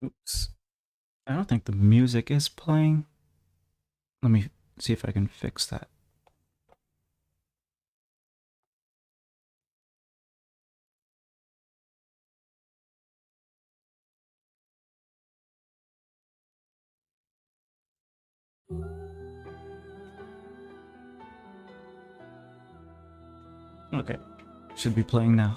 Oops. I don't think the music is playing. Let me see if I can fix that. Okay. Should be playing now.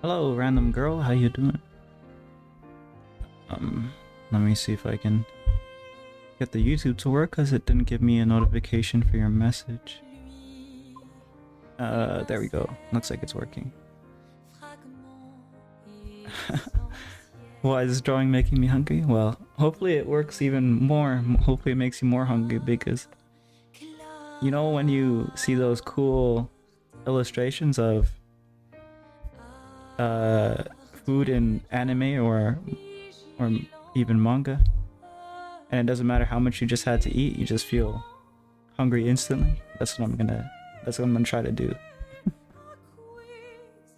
Hello, random girl. How you doing? Um, Let me see if I can get the YouTube to work because it didn't give me a notification for your message. There we go. Looks like it's working. Why is this drawing making me hungry? Well, hopefully it works even more. Hopefully it makes you more hungry because you know when you see those cool illustrations of food in anime or even manga, and it doesn't matter how much you just had to eat, you just feel hungry instantly. That's what I'm gonna try to do.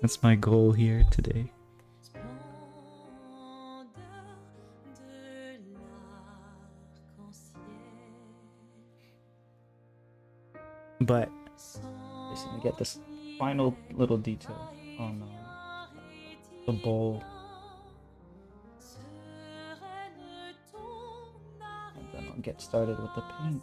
That's my goal here today. But just need to get this final little detail on the bowl, and then I'll get started with the paint.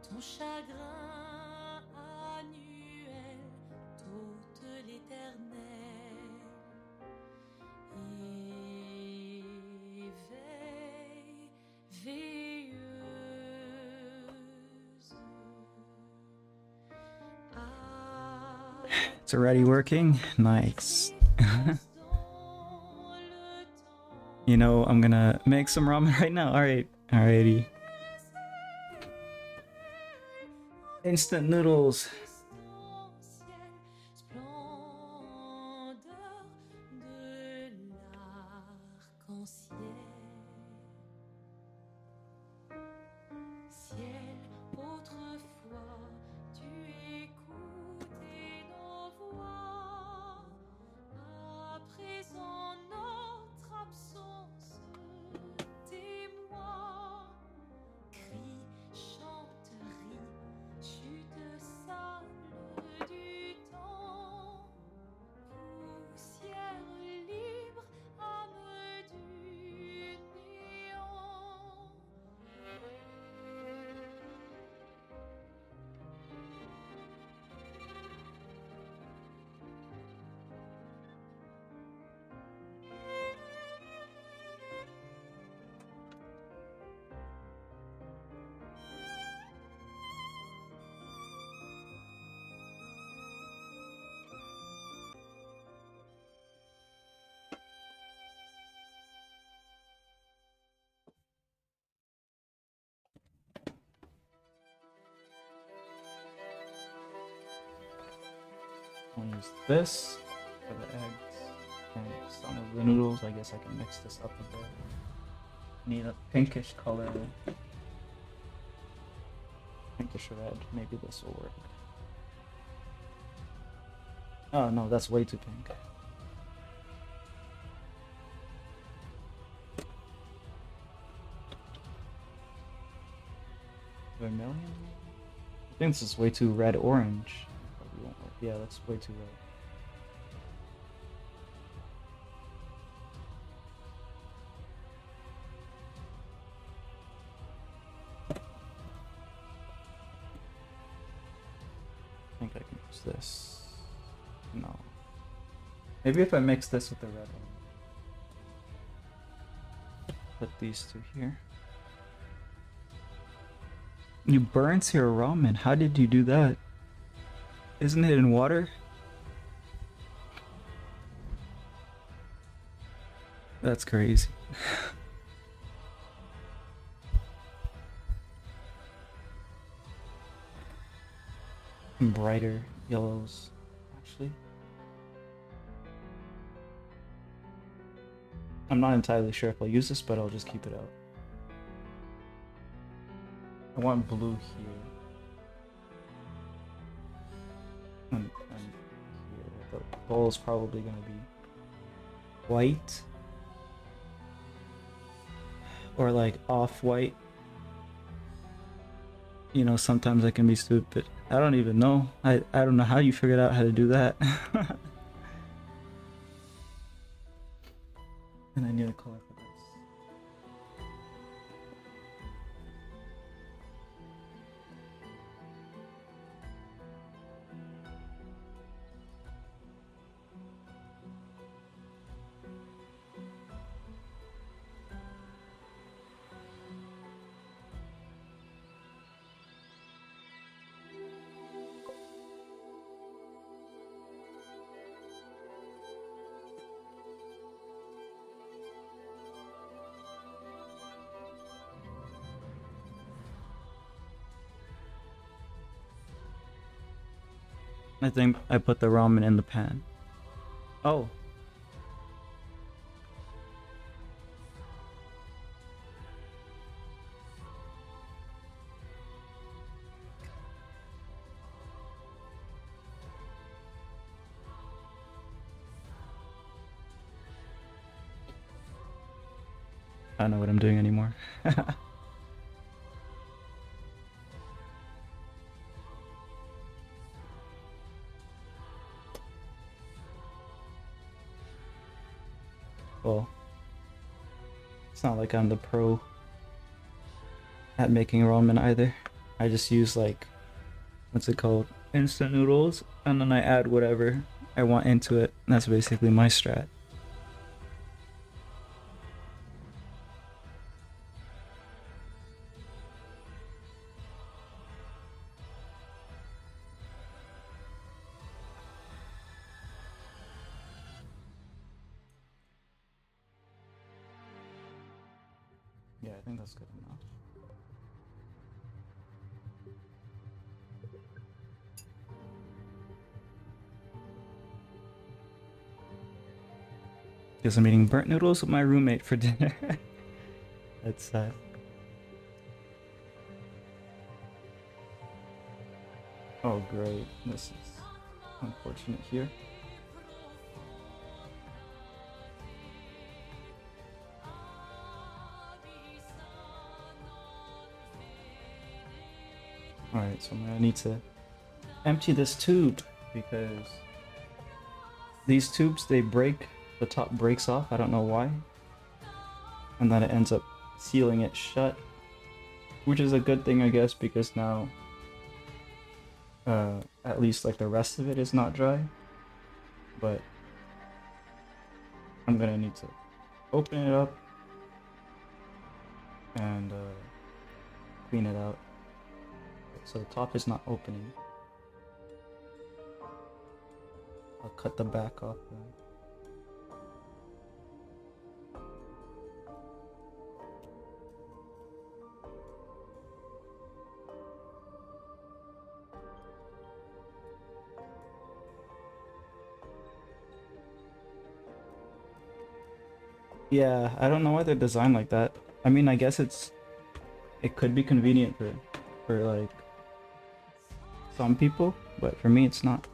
Ton chagrin annuel t'ôte l'éternel et veille veilleuse. It's already working. Nice. You know, I'm gonna make some ramen right now. Alrighty. Instant noodles. Ciel, autrefois tu There's this for the eggs and some of the noodles. I guess I can mix this up a bit. Need a pinkish color. Pinkish red. Maybe this will work. Oh no, that's way too pink. Vermilion? I think this is way too red orange. Probably won't work. Yeah, that's way too red. I think I can use this. No. Maybe if I mix this with the red one. Put these two here. You burnt your ramen. How did you do that? Isn't it in water? That's crazy. Brighter yellows, actually. I'm not entirely sure if I'll use this, but I'll just keep it out. I want blue here. And here. The bowl is probably gonna be white. Or like off-white. You know, sometimes I can be stupid. I don't even know. I don't know how you figured out how to do that. And I need a color for this. I think I put the ramen in the pan. Oh. I don't know what I'm doing anymore. Well, it's not like I'm the pro at making ramen either. I just use like, what's it called? Instant noodles, and then I add whatever I want into it. And that's basically my strat. Yeah, I think that's good enough. Because I'm eating burnt noodles with my roommate for dinner. That's sad. Oh great, this is unfortunate here. Alright, so I'm gonna need to empty this tube because these tubes, they break, the top breaks off, I don't know why. And then it ends up sealing it shut, which is a good thing, I guess, because now at least like the rest of it is not dry. But I'm gonna need to open it up and clean it out. So the top is not opening. I'll cut the back off then. Yeah, I don't know why they're designed like that. I mean, I guess it could be convenient for like some people, but for me it's not.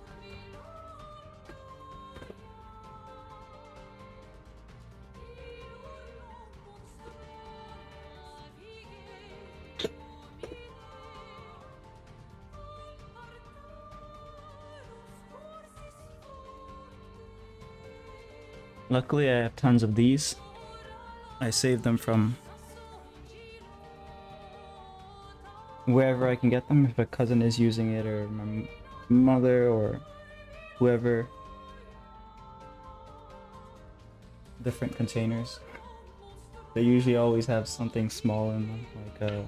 Luckily, I have tons of these. I save them from wherever I can get them. If a cousin is using it, or my mother, or whoever. Different containers. They usually always have something small in them, like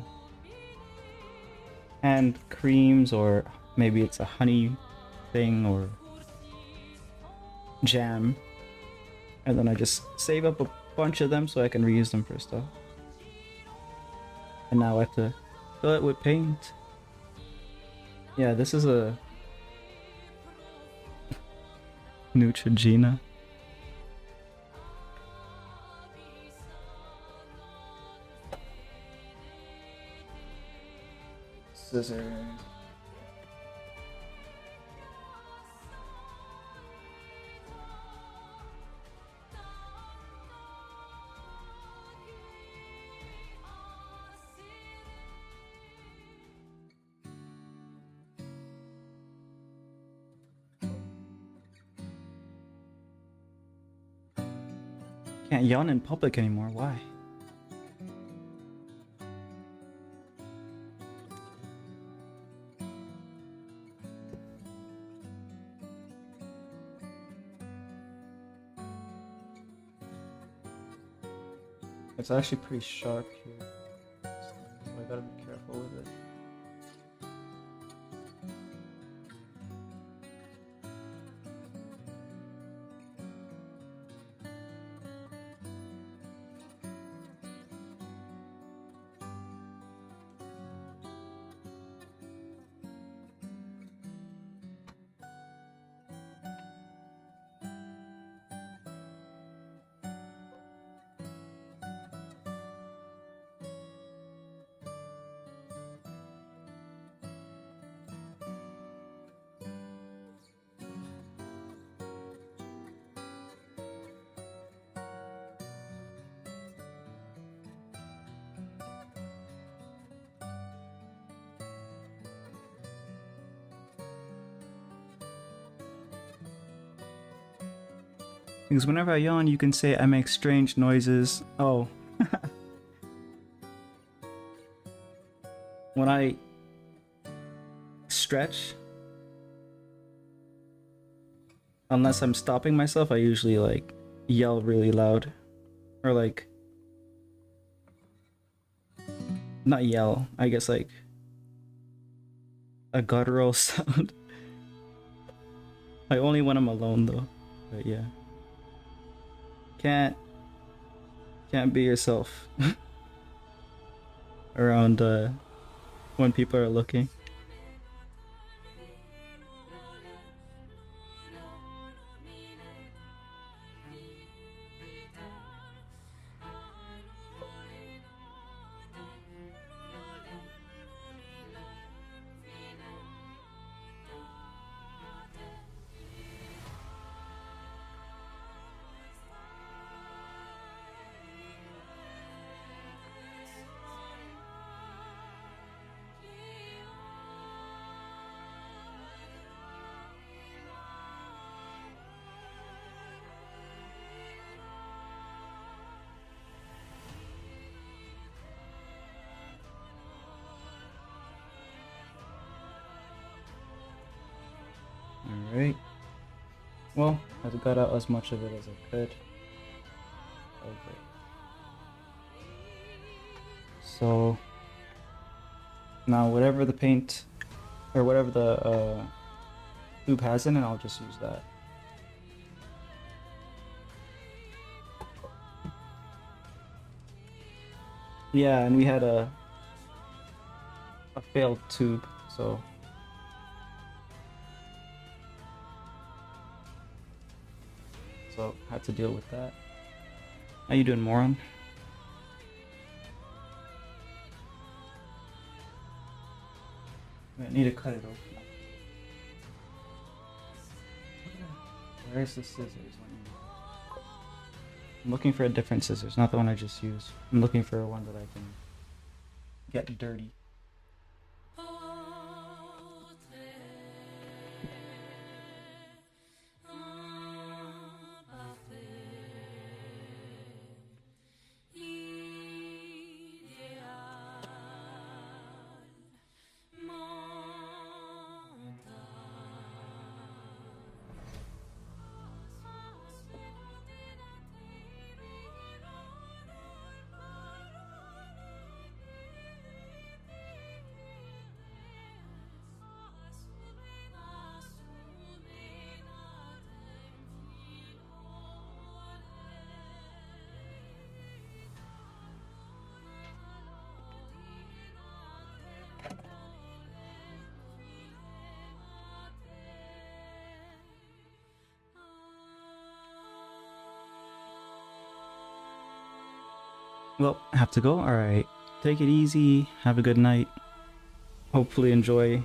hand creams, or maybe it's a honey thing, or jam. And then I just save up a bunch of them so I can reuse them for stuff. And now I have to fill it with paint. Yeah, this is a Neutrogena. Scissors. Can't yawn in public anymore. Why? It's actually pretty sharp here, so I gotta be careful with it. Because whenever I yawn, you can say I make strange noises. Oh. When I stretch, unless I'm stopping myself, I usually like yell really loud. Or like, not yell, I guess like a guttural sound. Like only when I'm alone though. But yeah. Can't be yourself around when people are looking. Alright. Well, I got out as much of it as I could. Okay. So now whatever the paint or whatever the tube has in it, I'll just use that. Yeah, and we had a failed tube, so had to deal with that. How you doing, moron? I need to cut it open. Where's the scissors? I'm looking for a different scissors, not the one I just used. I'm looking for one that I can get dirty. Well, I have to go. Alright. Take it easy. Have a good night. Hopefully enjoy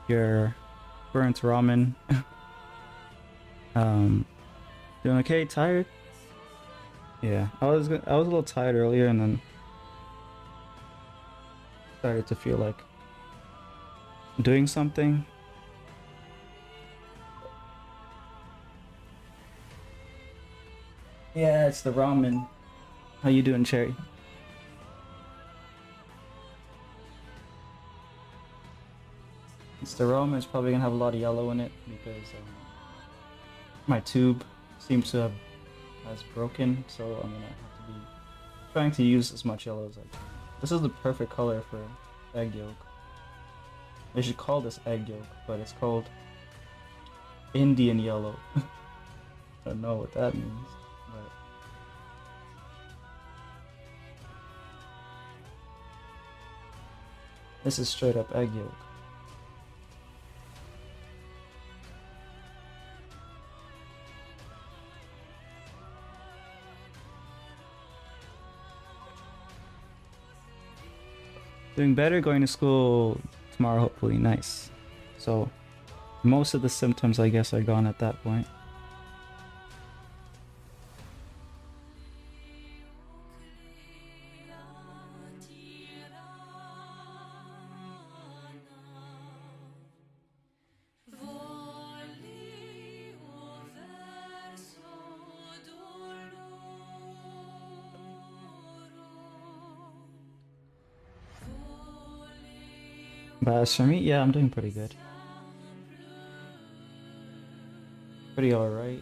your burnt ramen. Doing okay? Tired? Yeah. I was a little tired earlier and then started to feel like doing something. Yeah, it's the ramen. How you doing, Cherry? It's the ramen. It's probably gonna have a lot of yellow in it because my tube seems to have has broken, so I'm gonna have to be trying to use as much yellow as I can. This is the perfect color for egg yolk. They should call this egg yolk, but it's called Indian yellow. I don't know what that means, but this is straight up egg yolk. Doing better, going to school tomorrow, hopefully. Nice. So, most of the symptoms, I guess, are gone at that point. But as for me, yeah, I'm doing pretty good. Pretty alright.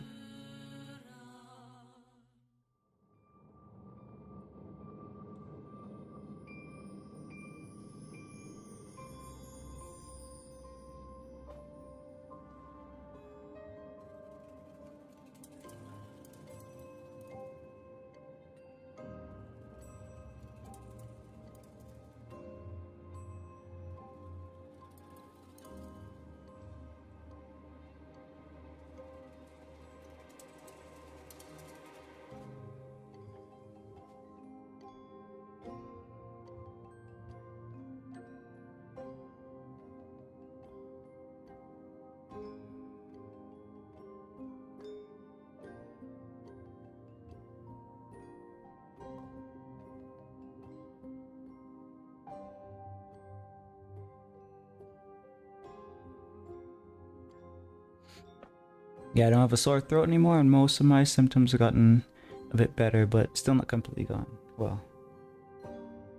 Yeah, I don't have a sore throat anymore, and most of my symptoms have gotten a bit better, but still not completely gone. Well,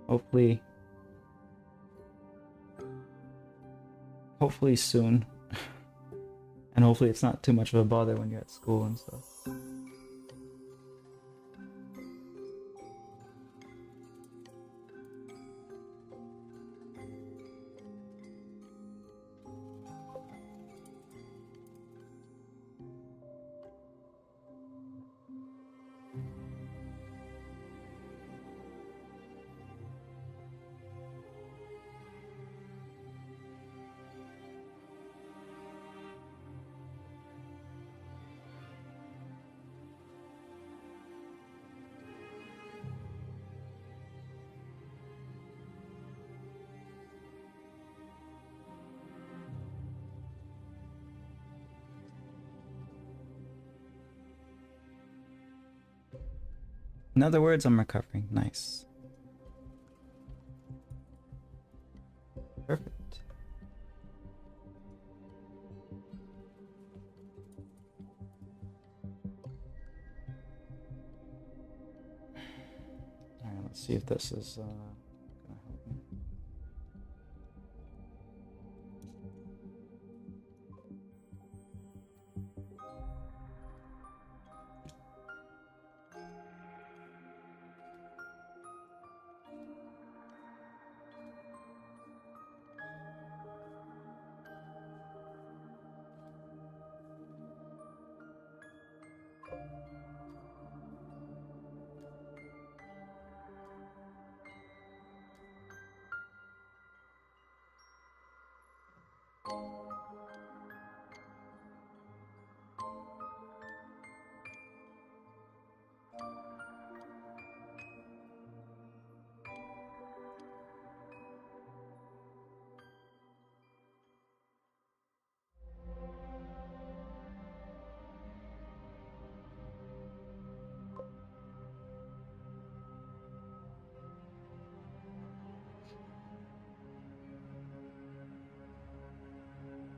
hopefully soon. And hopefully it's not too much of a bother when you're at school and stuff. In other words, I'm recovering. Nice. Perfect. Alright, let's see if this is gonna help me.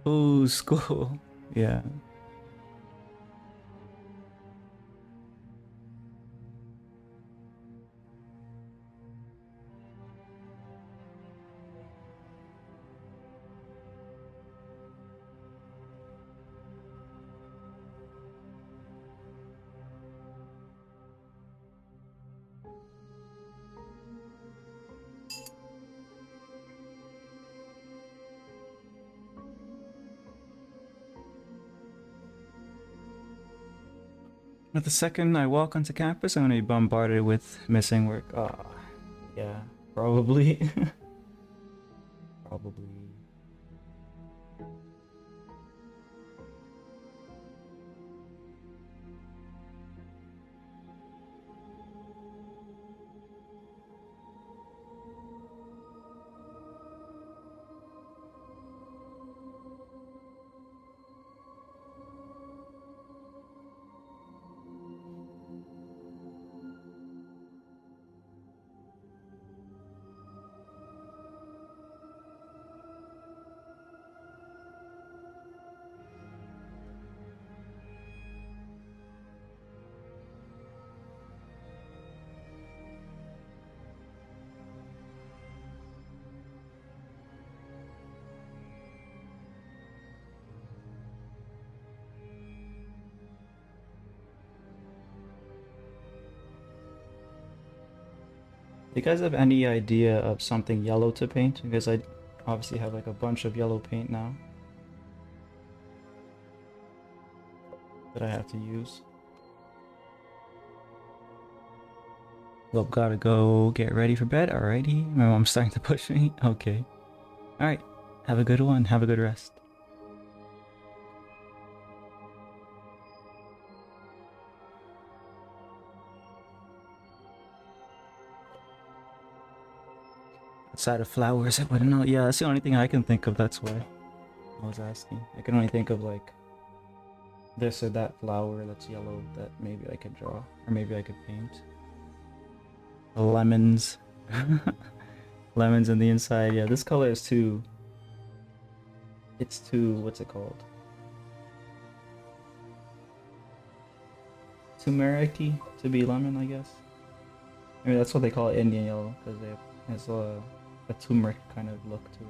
Ooh, school. Yeah. But the second I walk onto campus, I'm gonna be bombarded with missing work. Ah, yeah, probably. Probably. Do you guys have any idea of something yellow to paint? Because I obviously have like a bunch of yellow paint now that I have to use. Well, gotta go get ready for bed. Alrighty. My mom's starting to push me. Okay. Alright. Have a good one. Have a good rest. Outside of flowers, I wouldn't know. Yeah, that's the only thing I can think of. That's why I was asking. I can only think of like this or that flower that's yellow that maybe I could draw. Or maybe I could paint. Lemons. Lemons in the inside. Yeah, this color is too... It's too... What's it called? Turmeric-y to be lemon, I guess. I mean, that's what they call it, Indian yellow, because it has a turmeric kind of look to it.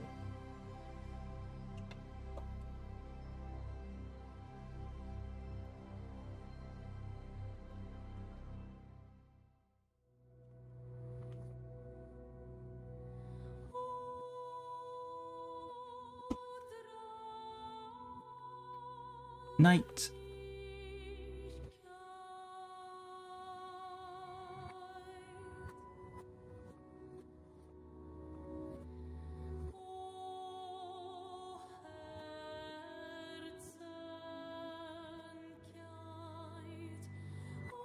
Night.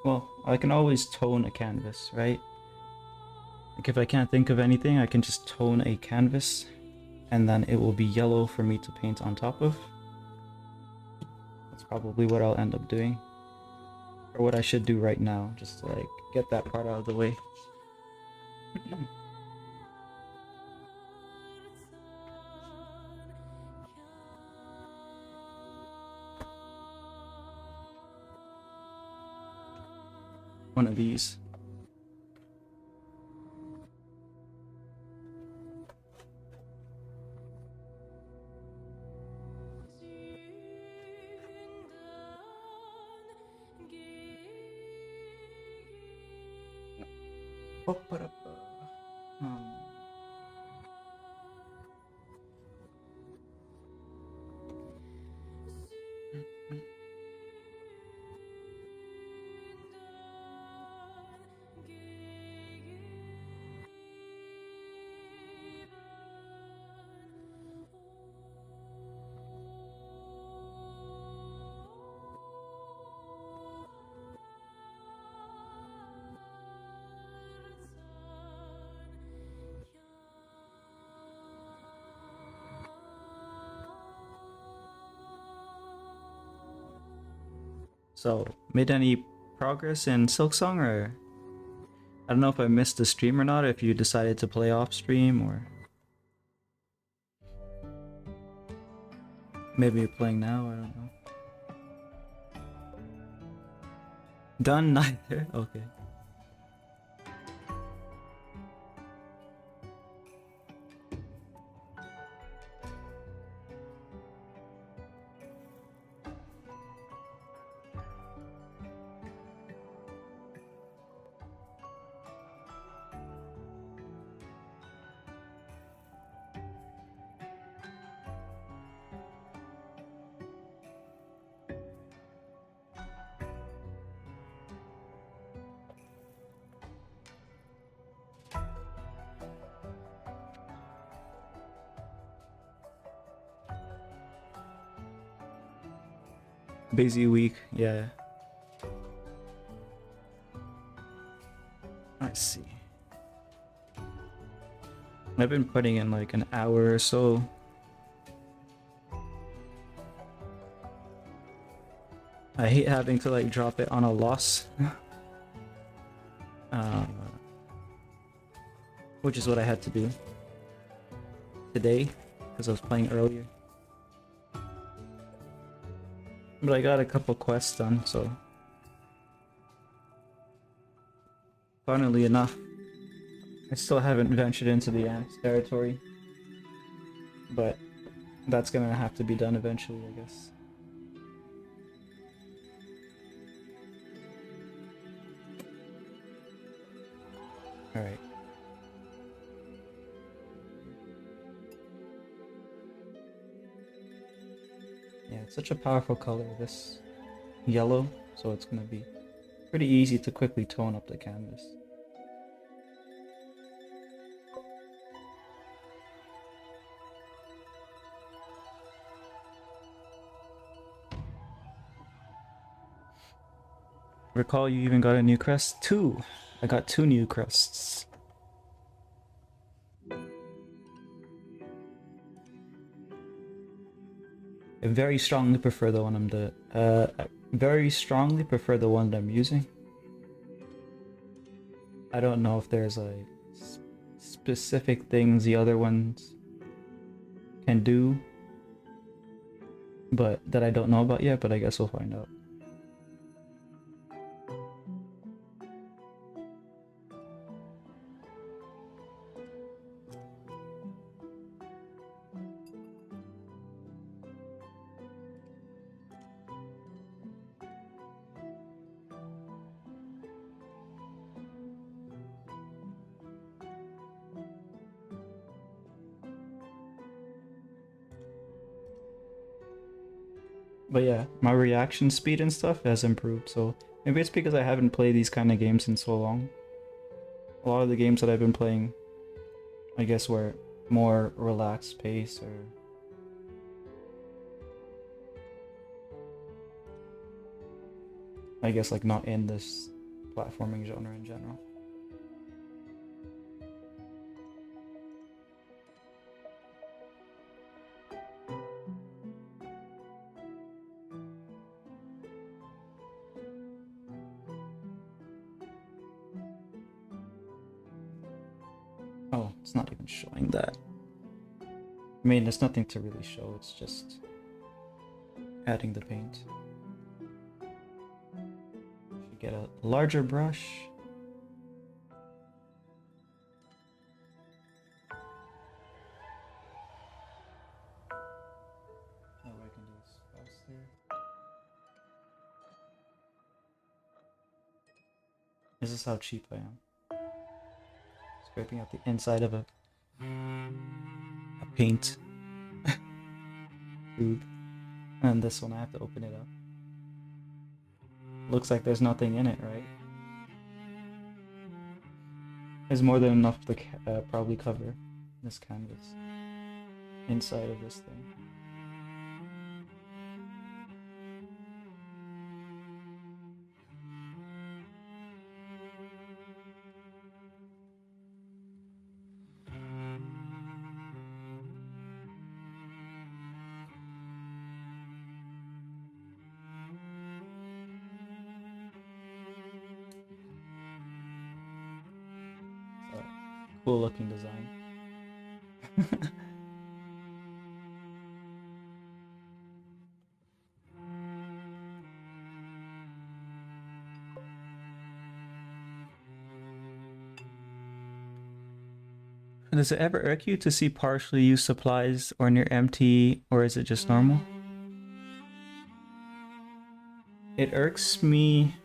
Well, I can always tone a canvas, right? Like if I can't think of anything, I can just tone a canvas and then it will be yellow for me to paint on top of. That's probably what I'll end up doing. or what I should do right now, just to like get that part out of the way. One of these. Oh, um, So, made any progress in Silksong, or I don't know if I missed the stream or not, if you decided to play off stream, or maybe you're playing now, I don't know. Done neither? Okay. Busy week, yeah. Let's see. I've been putting in like an hour or so. I hate having to like drop it on a loss. uh, which is what I had to do today because I was playing earlier. But I got a couple quests done, so funnily enough, I still haven't ventured into the Ants territory, but that's gonna have to be done eventually, I guess. Alright. Yeah, it's such a powerful color, this yellow, so it's gonna be pretty easy to quickly tone up the canvas. Recall you even got a new crest? 2! I got 2 new crests. I very strongly prefer the one I'm using. I don't know if there's like specific things the other ones can do, but that I don't know about yet, but I guess we'll find out. But yeah, my reaction speed and stuff has improved, so maybe it's because I haven't played these kind of games in so long. A lot of the games that I've been playing, I guess, were more relaxed pace, or I guess like not in this platforming genre in general. It's not even showing that. I mean, there's nothing to really show. It's just adding the paint. Should get a larger brush. Oh, I can do this faster. This is how cheap I am. Scraping out the inside of a paint tube. And this one I have to open it up. Looks like there's nothing in it, right? There's more than enough to probably cover this canvas inside of this thing. Cool looking design. Does it ever irk you to see partially used supplies or near empty, or is it just normal? It irks me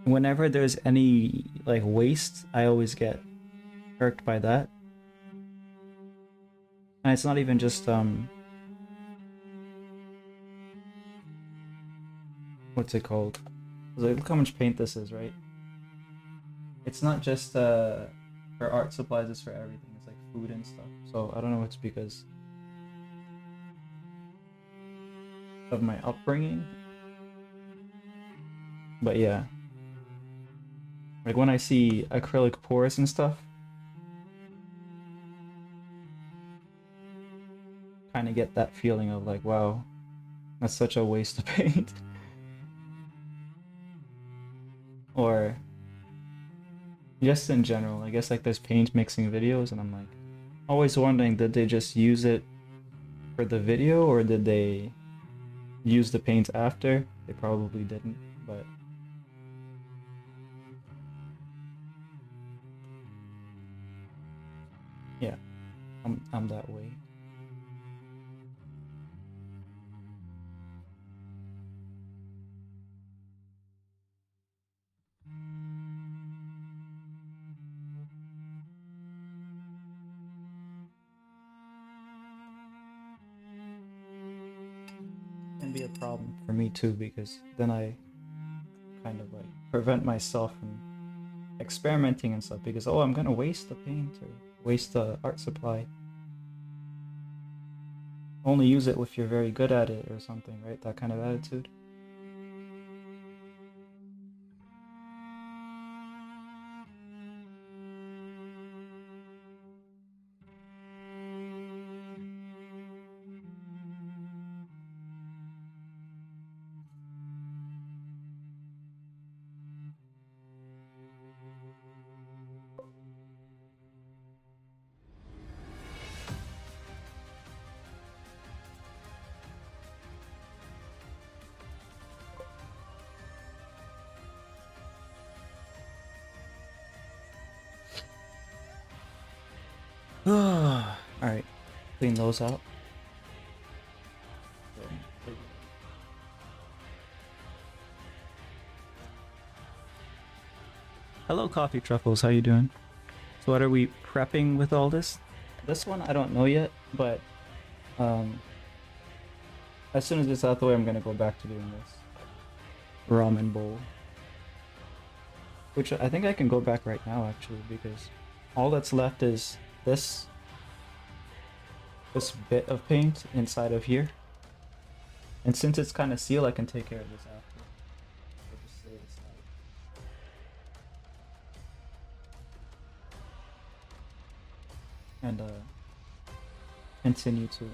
whenever there's any like waste. I always get irked by that. And it's not even just what's it called? Like, look how much paint this is, right? It's not just for art supplies, it's for everything. It's like food and stuff. So I don't know if it's because of my upbringing. But yeah. Like when I see acrylic pours and stuff, kind of get that feeling of like, wow, that's such a waste of paint. Or just in general, I guess like there's paint mixing videos and I'm like always wondering, did they just use it for the video or did they use the paint after? They probably didn't, but yeah, I'm that way. Can be a problem for me too, because then I kind of like prevent myself from experimenting and stuff because, oh, I'm gonna waste the paint or waste the art supply. Only use it if you're very good at it or something, right? That kind of attitude. Alright, clean those out. Hello, Coffee Truffles, how you doing? So what are we prepping with all this? This one I don't know yet, but as soon as it's out the way, I'm gonna go back to doing this ramen bowl. Which I think I can go back right now actually, because all that's left is this bit of paint inside of here. And since it's kind of sealed, I can take care of this after. I'll just lay it aside. And continue to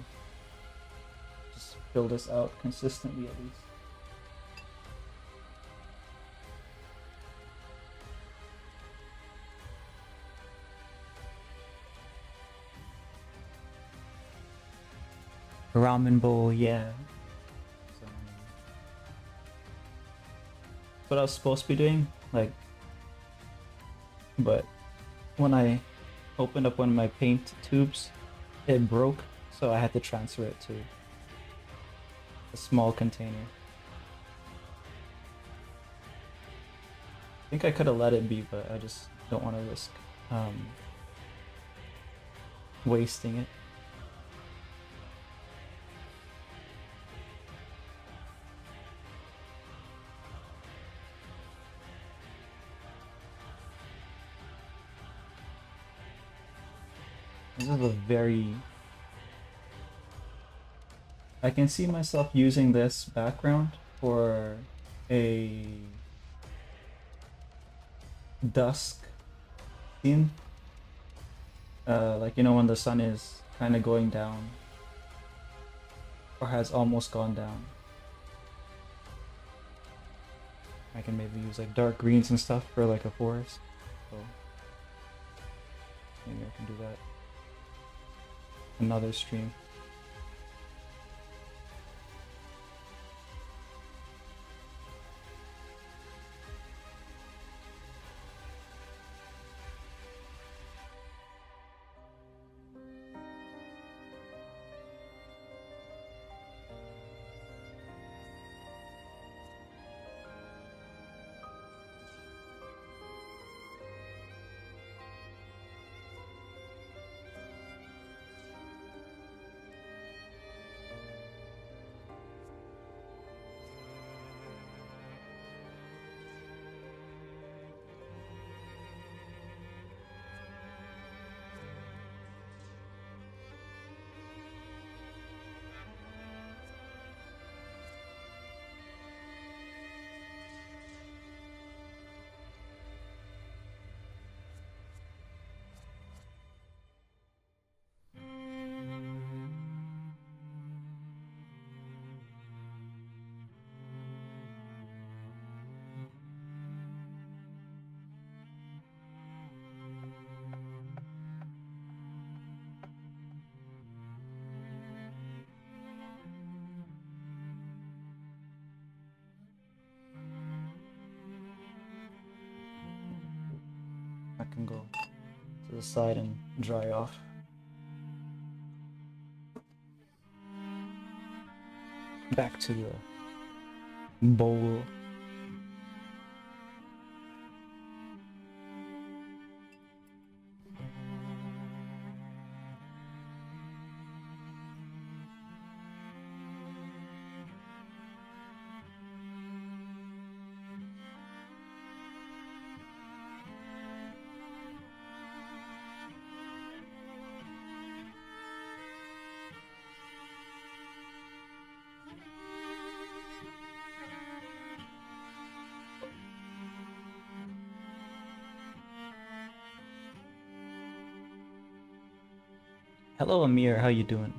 just fill this out consistently at least. Ramen bowl, yeah. So, that's what I was supposed to be doing, like, but when I opened up one of my paint tubes, it broke, so I had to transfer it to a small container. I think I could have let it be, but I just don't want to risk wasting it. This is a very... I can see myself using this background for a dusk scene. Like, you know, when the sun is kind of going down or has almost gone down. I can maybe use like dark greens and stuff for like a forest. So maybe I can do that. Another stream. I can go to the side and dry off. Back to the bowl. Hello Amir, how you doing?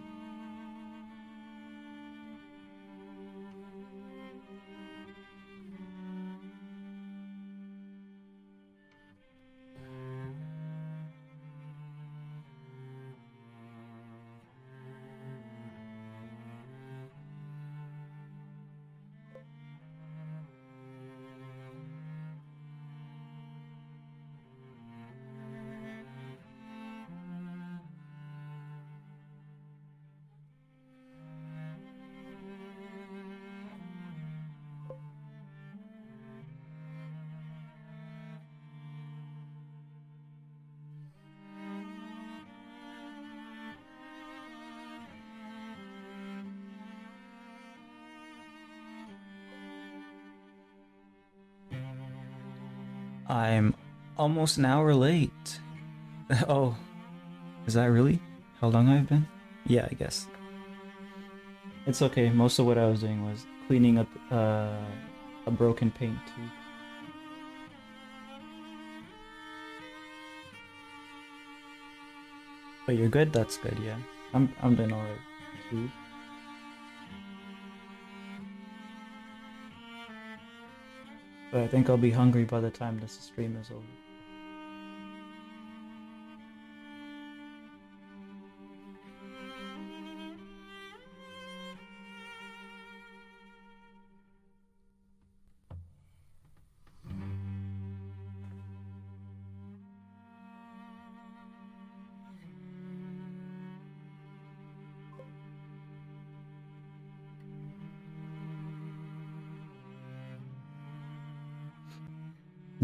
I'm almost an hour late. Oh, is that really how long I've been? Yeah, I guess. It's okay. Most of what I was doing was cleaning up a broken paint tube. But you're good? That's good, yeah. I'm doing alright too. But I think I'll be hungry by the time this stream is over.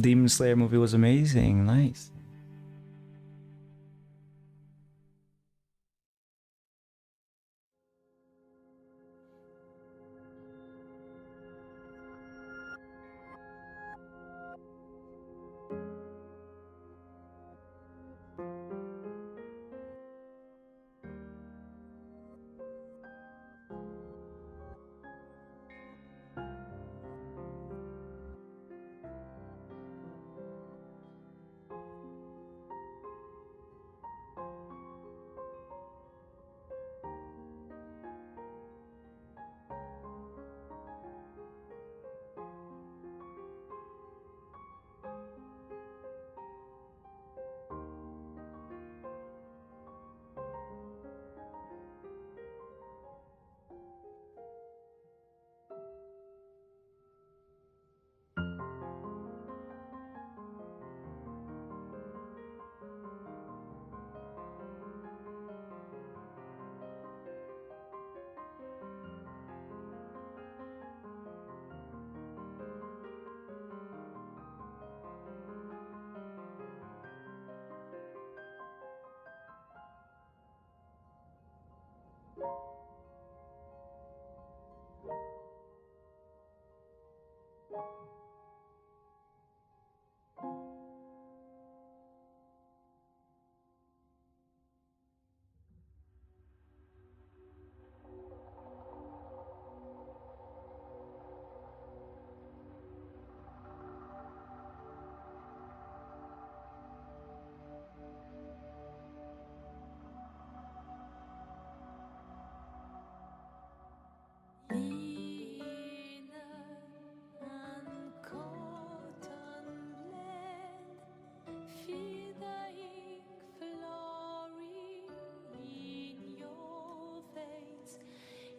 Demon Slayer movie was amazing. Nice. Linen and cotton blend, feel the ink flowing in your veins.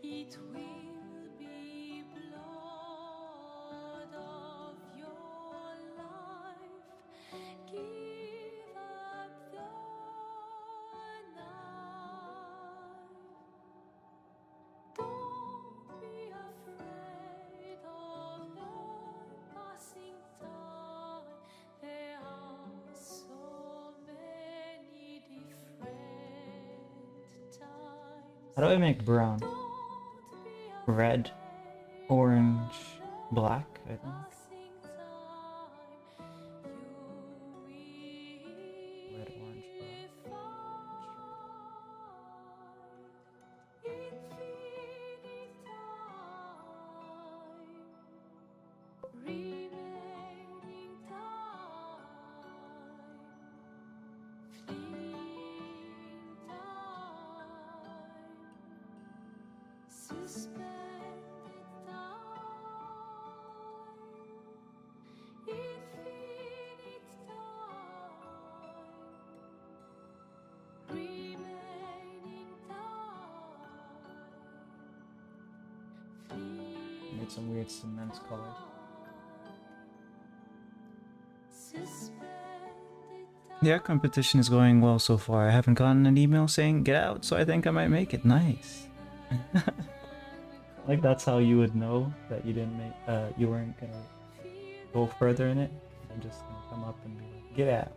It will be blood of your life. Give up the knife. Don't be afraid of the passing time. There are so many different times. How do I make brown? Don't be Red, afraid orange, of black, I the think. passing time. You Red, orange, black. will find infinite time, remaining time, fleeing time, suspended time, infinite time, remaining time, Made some weird cement colors. Yeah, competition is going well so far. I haven't gotten an email saying get out, so I think I might make it. Nice. Like that's how you would know that you didn't make you weren't gonna go further in it. I'm just gonna come up and be like, get out.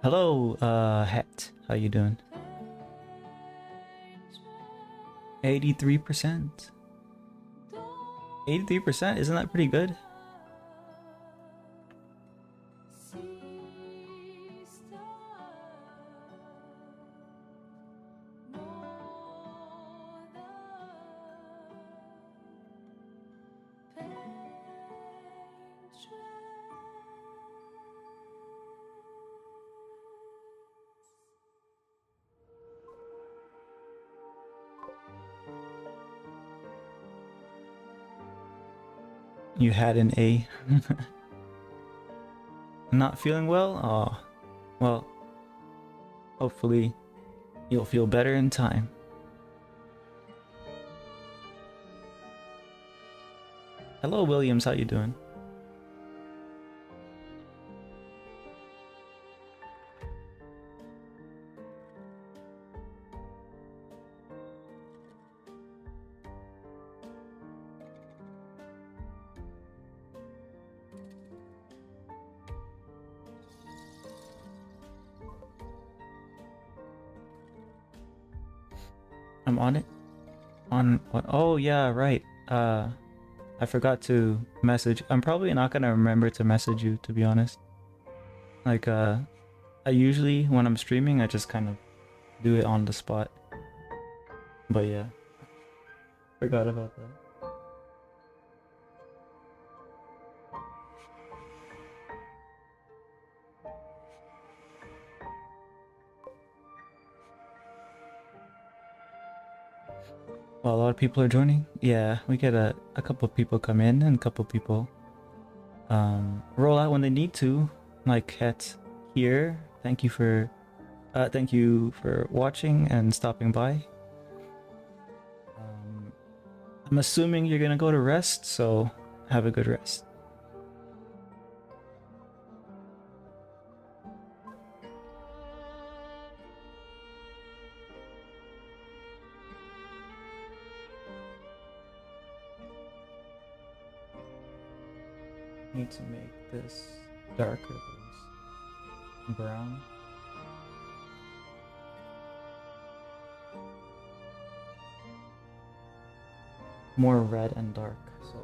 Hello, Het. How you doing? 83%. 83%? Isn't that pretty good? You had an A. Not feeling well? Oh, well, hopefully you'll feel better in time. Hello, Williams. How you doing? I'm on it. On what? Oh yeah, right. I forgot to message. I'm probably not gonna remember to message you, to be honest. Like, I usually when I'm streaming, I just kind of do it on the spot. But yeah, forgot about that. Well, a lot of people are joining. Yeah, we get a couple of people come in and a couple of people roll out when they need to. Like Het here. Thank you for watching and stopping by. I'm assuming you're gonna go to rest, so have a good rest. Need to make this darker, brown. More red and dark, so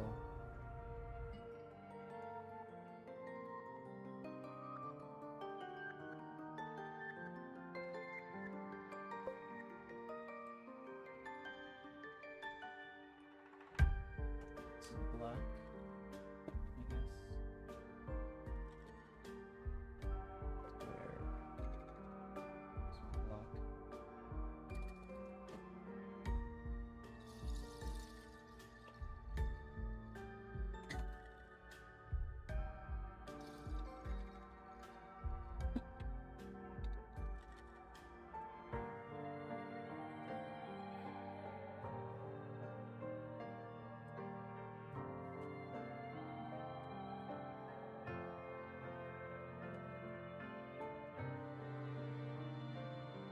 it's black, I guess. Where it's black.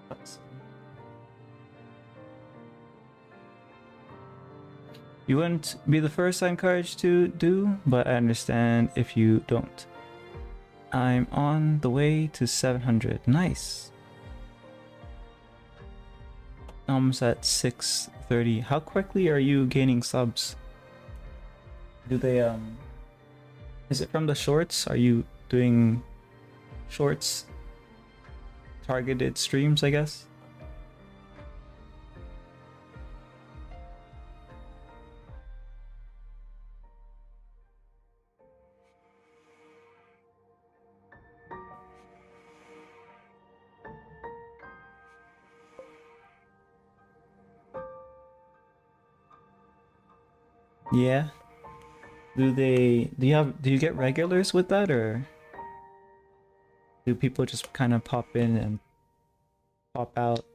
Let's see. You wouldn't be the first I encourage to do, but I understand if you don't. I'm on the way to 700. Nice. Almost at 630. How quickly are you gaining subs? Do they is it from the shorts? Are you doing shorts targeted streams, I guess? Yeah. Do you get regulars with that, or do people just kind of pop in and pop out?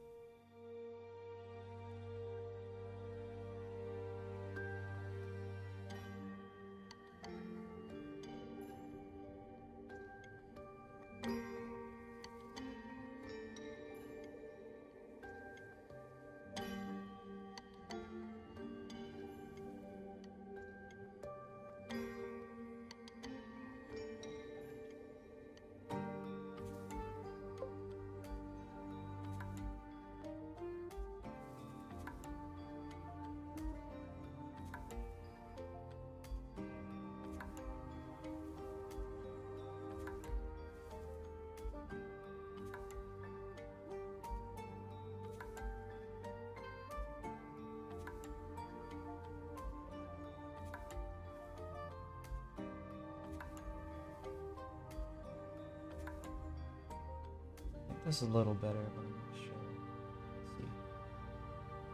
This is a little better, but I'm not sure.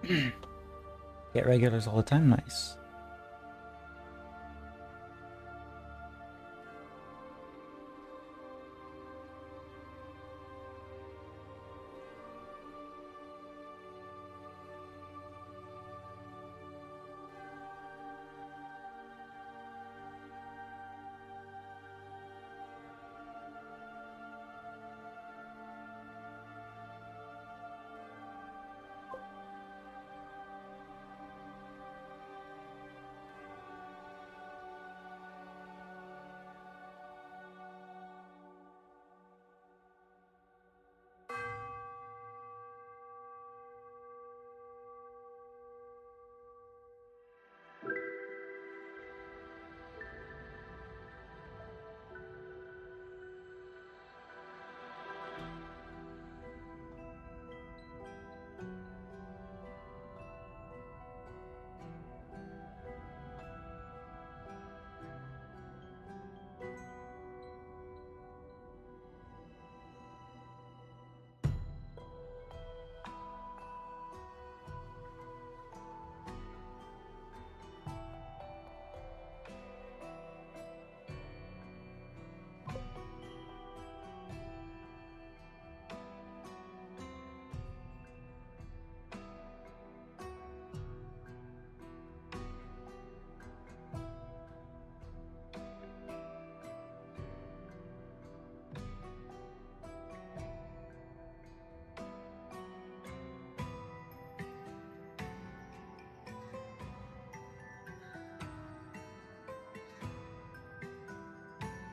Let's see. Get regulars all the time, nice.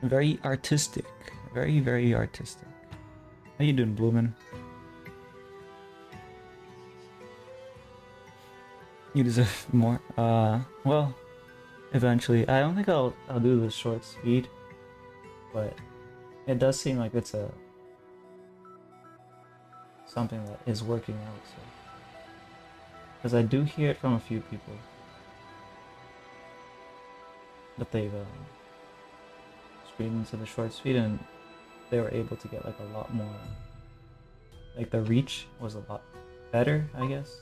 Very artistic. Very, very artistic. How you doing, Bloomin'? You deserve more. Well, eventually. I don't think I'll do the short speed, but it does seem like it's a something that is working out. So, because I do hear it from a few people that they've streamed into the short speed and they were able to get like a lot more. Like the reach was a lot better, I guess.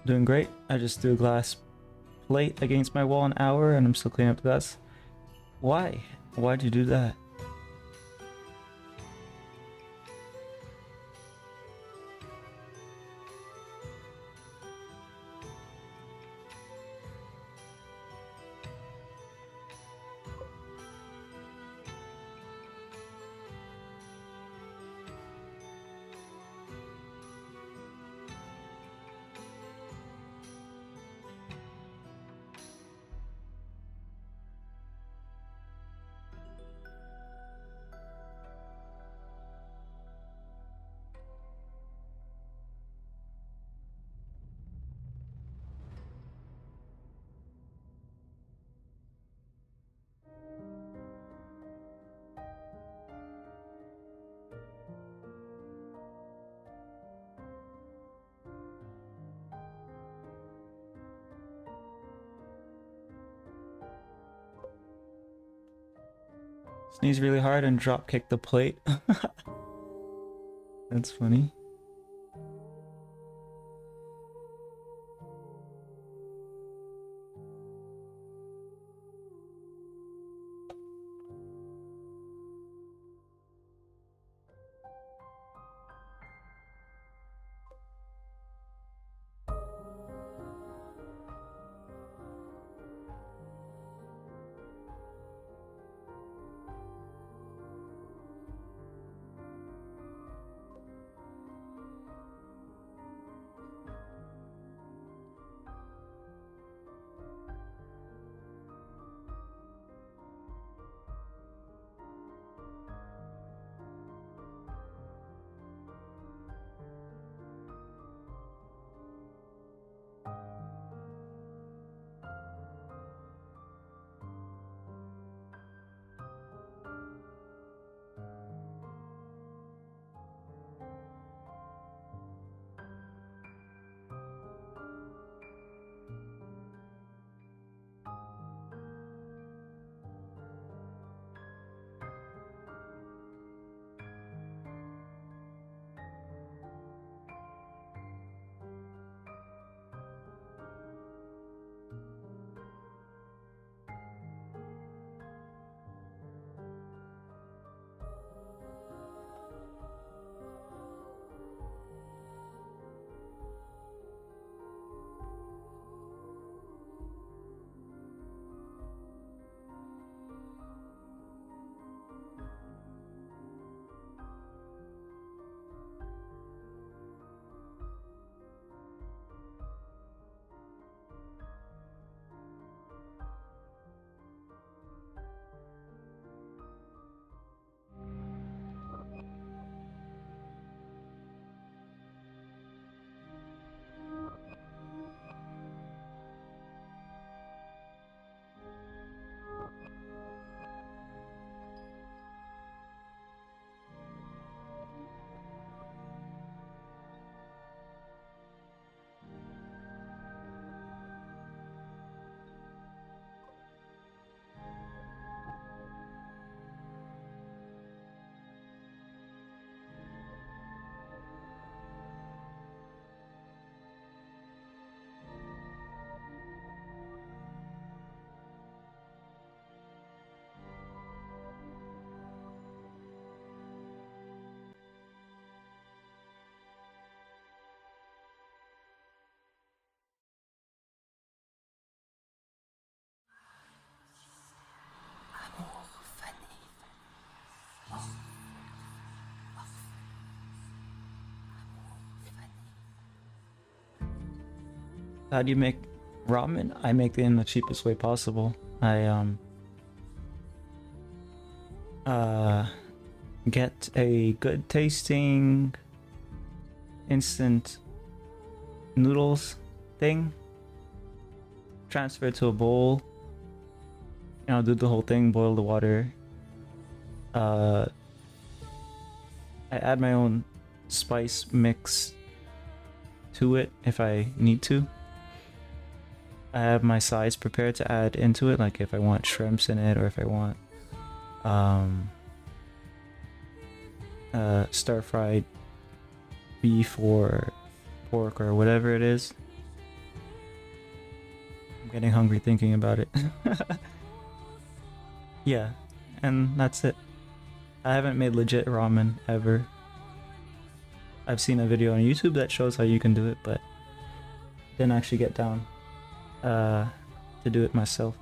Doing great. I just threw a glass plate against my wall an hour and I'm still cleaning up the glass. Why? Why'd you do that? Sneeze really hard and drop kick the plate. That's funny. How do you make ramen? I make it in the cheapest way possible. I get a good tasting instant noodles thing, transfer it to a bowl, and I'll do the whole thing, boil the water. I add my own spice mix to it if I need to. I have my sides prepared to add into it, like if I want shrimps in it or if I want stir-fried beef or pork or whatever it is. I'm getting hungry thinking about it. Yeah, and that's it. I haven't made legit ramen ever. I've seen a video on YouTube that shows how you can do it, but didn't actually get down to do it myself.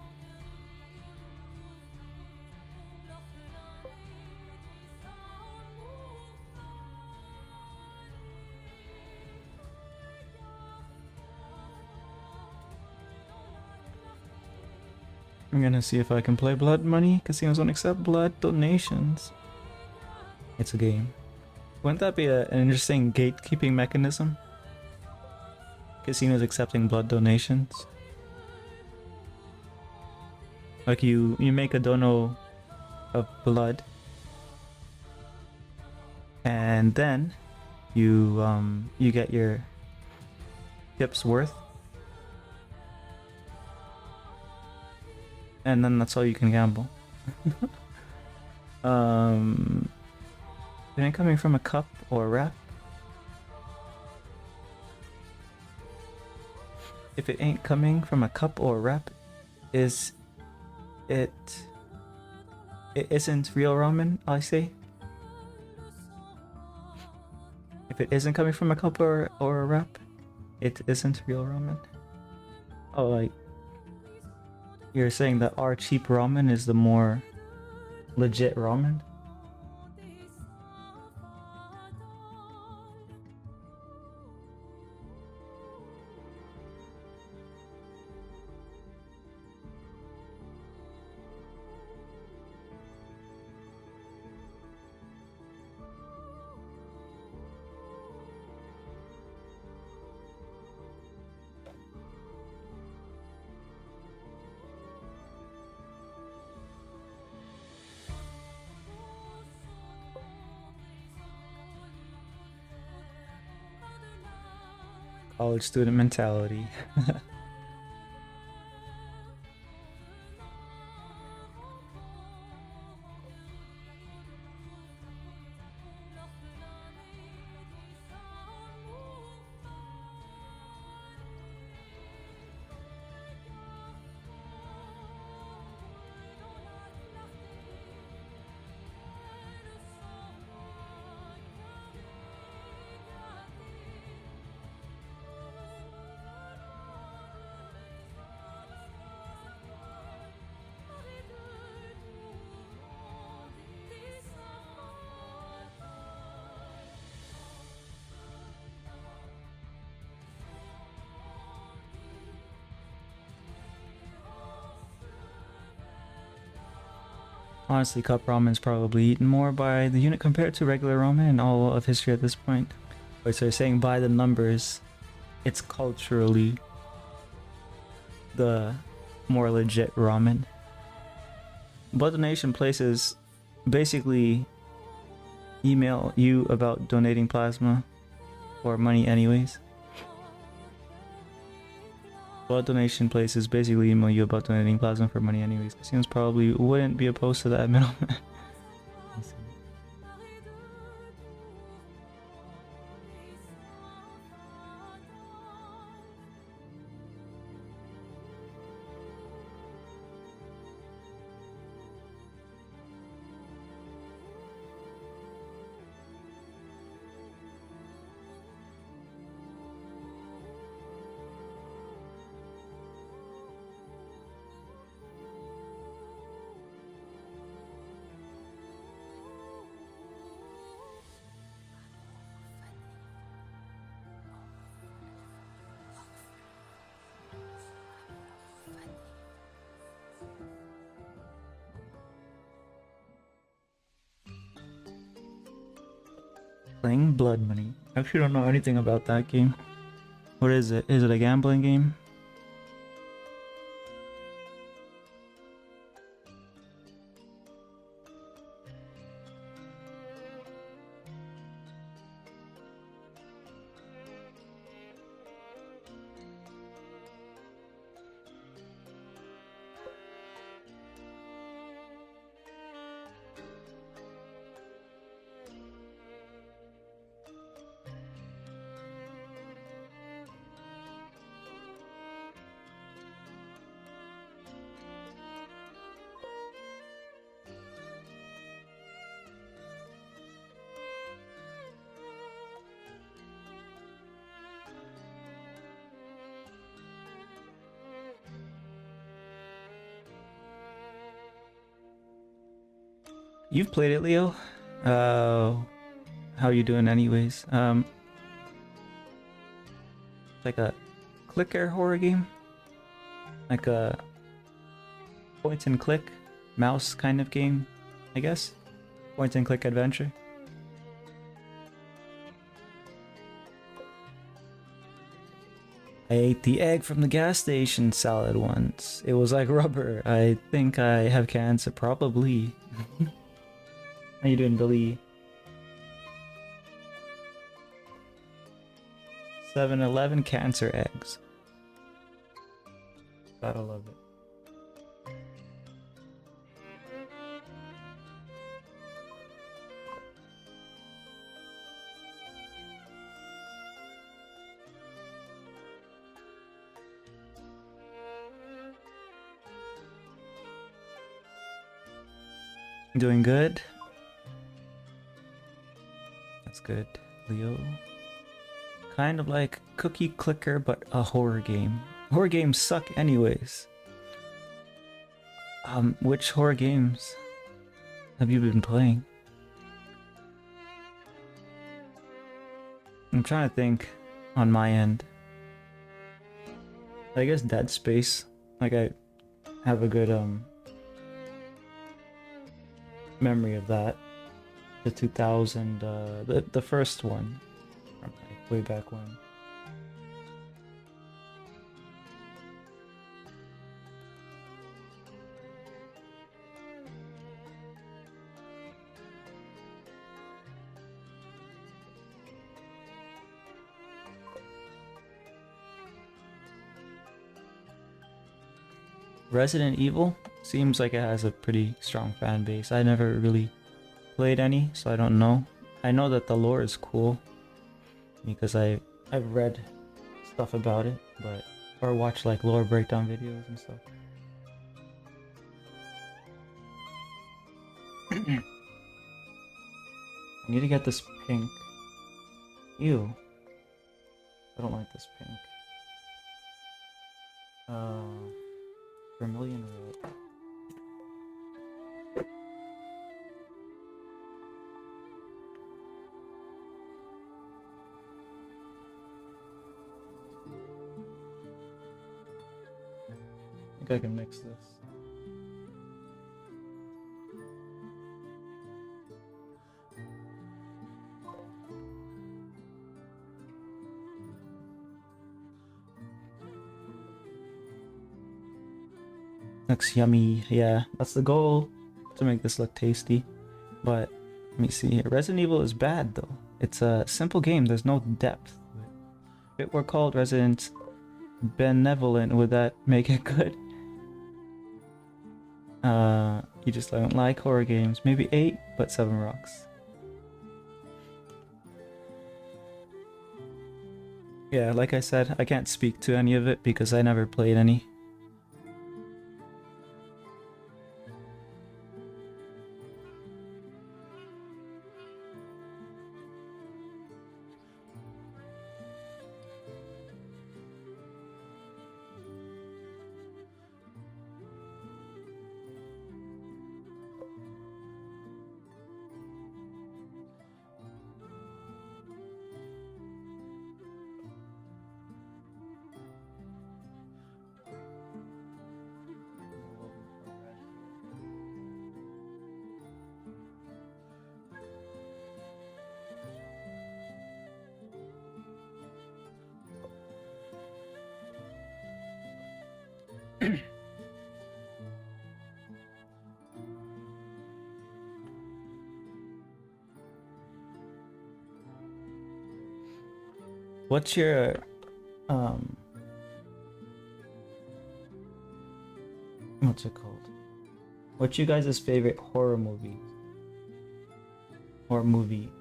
I'm gonna see if I can play blood money. Casinos don't accept blood donations. It's a game. Wouldn't that be an interesting gatekeeping mechanism? Casinos accepting blood donations. Like you make a dono of blood, and then you get your tips worth, and then that's all you can gamble. Is it coming from a cup or a wrap? If it ain't coming from a cup or a wrap, it isn't real ramen, I say. If it isn't coming from a cup or a wrap, it isn't real ramen. Oh, like you're saying that our cheap ramen is the more legit ramen? College student mentality. Honestly, cup ramen is probably eaten more by the unit compared to regular ramen in all of history at this point. Wait, so you're saying by the numbers, it's culturally the more legit ramen? Blood donation places basically email you about donating plasma or money anyways. Blood donation places basically email you about donating plasma for money anyways. Casinos probably wouldn't be opposed to that middleman. Playing Blood Money. I actually don't know anything about that game. What is it? Is it a gambling game? You've played it, Leo? How you doing anyways? It's like a clicker horror game. Like a point and click mouse kind of game, I guess. Point and click adventure. I ate the egg from the gas station salad once. It was like rubber. I think I have cancer, probably. How you doing, Billy? 7-Eleven cancer eggs. Gotta love it. Doing good? That's good, Leo. Kind of like Cookie Clicker, but a horror game. Horror games suck anyways. Which horror games have you been playing? I'm trying to think on my end. I guess Dead Space. Like I have a good memory of that. The 2000 the first one. From like way back when. Resident Evil seems like it has a pretty strong fan base. I never really played any, so I don't know. I know that the lore is cool because I've read stuff about it, but or watched like lore breakdown videos and stuff. I need to get this pink. Ew. I don't like this pink. Vermilion red. I think I can mix this. Looks yummy. Yeah, that's the goal, to make this look tasty. But let me see here. Resident Evil is bad though. It's a simple game. There's no depth. If it were called Resident Benevolent, would that make it good? You just don't like horror games. Maybe 8, but 7 rocks. Yeah, like I said, I can't speak to any of it because I never played any. What's your um what's it called? What's you guys' favorite horror movie? Or movie?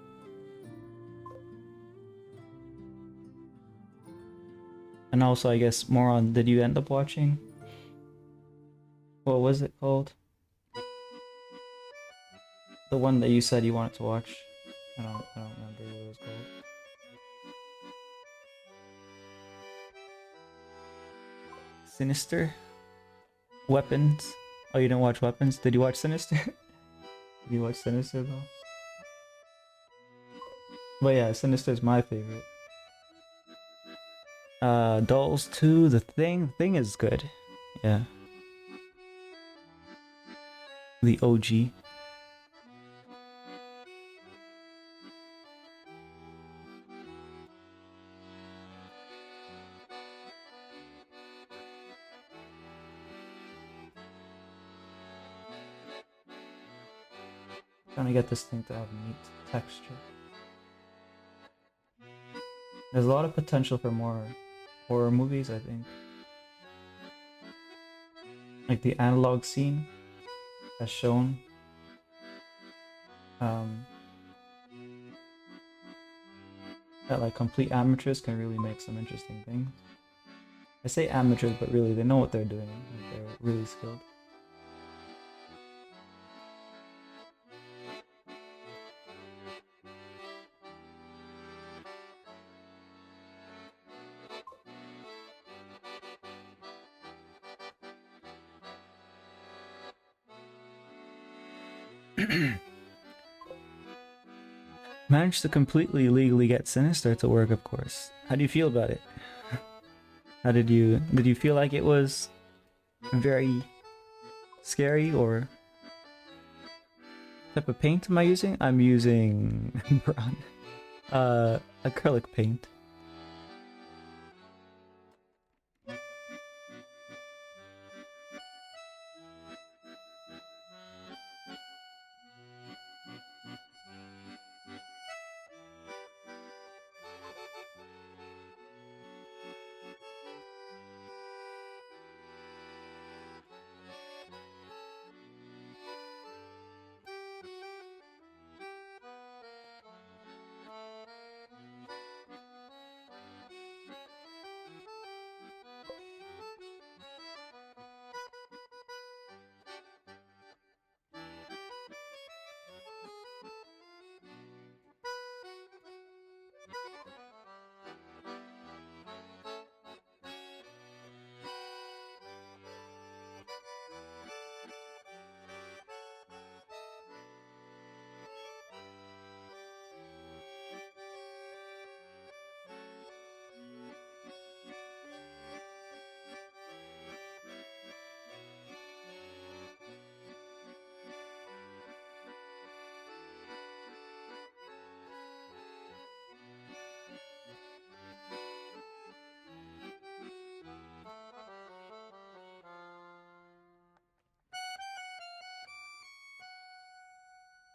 And also I guess more on, did you end up watching? What was it called? The one that you said you wanted to watch. I don't remember what it was called. Sinister? Weapons? Oh, you didn't watch Weapons? Did you watch Sinister? Did you watch Sinister though? But yeah, Sinister is my favorite. Dolls 2, The Thing. The Thing is good. Yeah. The OG. Trying to get this thing to have neat texture. There's a lot of potential for more horror movies, I think. Like the analog scene as shown. Um, that like complete amateurs can really make some interesting things. I say amateurs, but really they know what they're doing. Like they're really skilled. Managed to completely legally get Sinister to work, of course. How do you feel about it? How did you feel like it was very scary, or type of paint am I using? I'm using brown acrylic paint.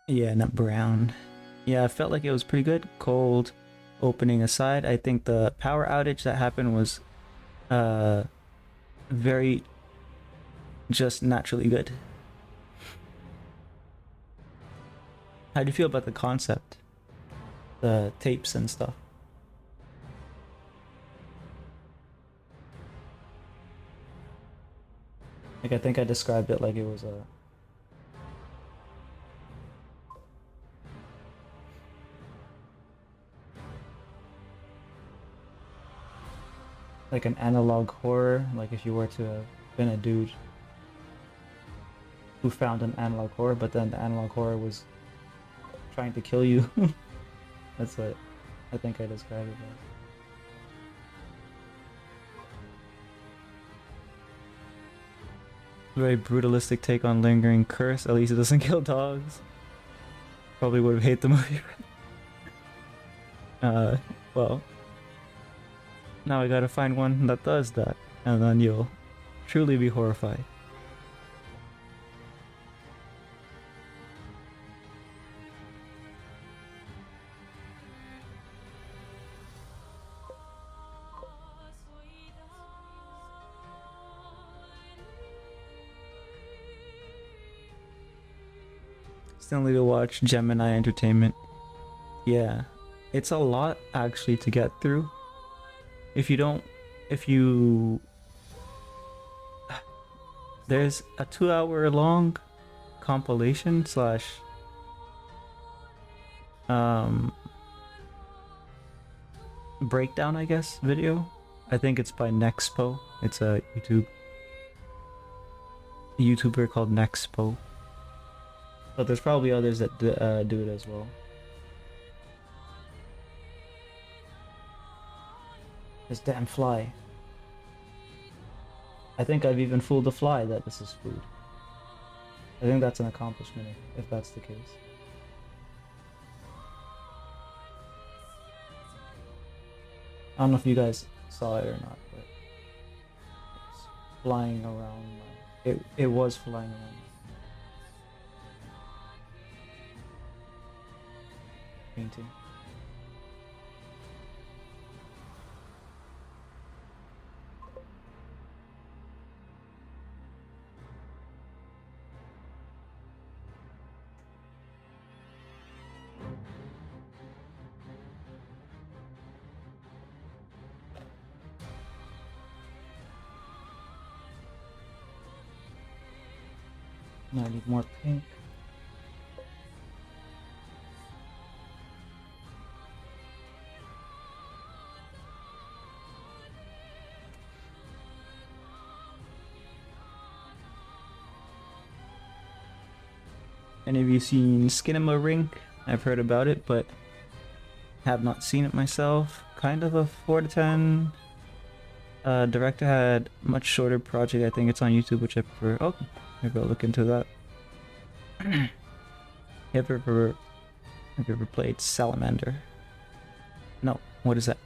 Yeah, not brown. Yeah, I felt like it was pretty good. Cold opening aside, I think the power outage that happened was uh very just naturally good. How do you feel about the concept? The tapes and stuff. Like I think I described it like it was a like an analog horror, like if you were to have been a dude who found an analog horror, but then the analog horror was trying to kill you. That's what I think I described it as. Very brutalistic take on Lingering Curse. At least it doesn't kill dogs. Probably would have hated the movie. Well, now I gotta find one that does that, and then you'll truly be horrified. Instantly to watch Gemini Entertainment. Yeah, it's a lot actually to get through. If you don't, if you, there's a 2 hour long compilation slash um breakdown, I guess, video. I think it's by Nexpo. It's a YouTuber called Nexpo. But there's probably others that do it as well. This damn fly. I think I've even fooled the fly that this is food. I think that's an accomplishment if that's the case. I don't know if you guys saw it or not, but it's flying around. It was flying around. Painting. Now I need more pink. Any of you seen Skinamarink? I've heard about it, but have not seen it myself. Kind of a 4 to 10. Director had much shorter project. I think it's on YouTube, which I prefer. Oh, maybe I'll look into that. Have you ever played Salamander? No, what is that?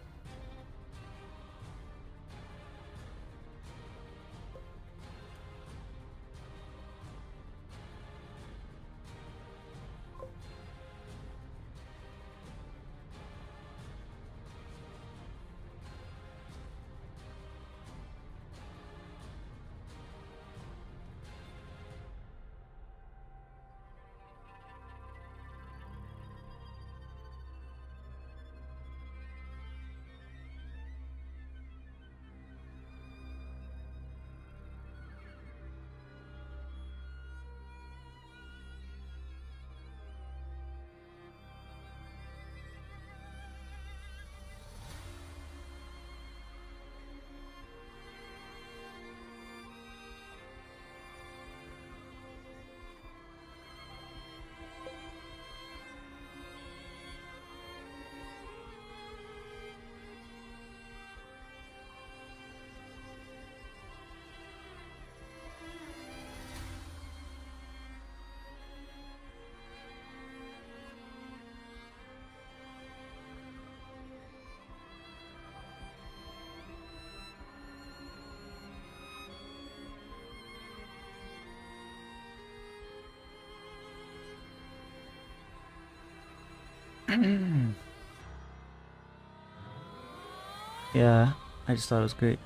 Yeah, I just thought it was great.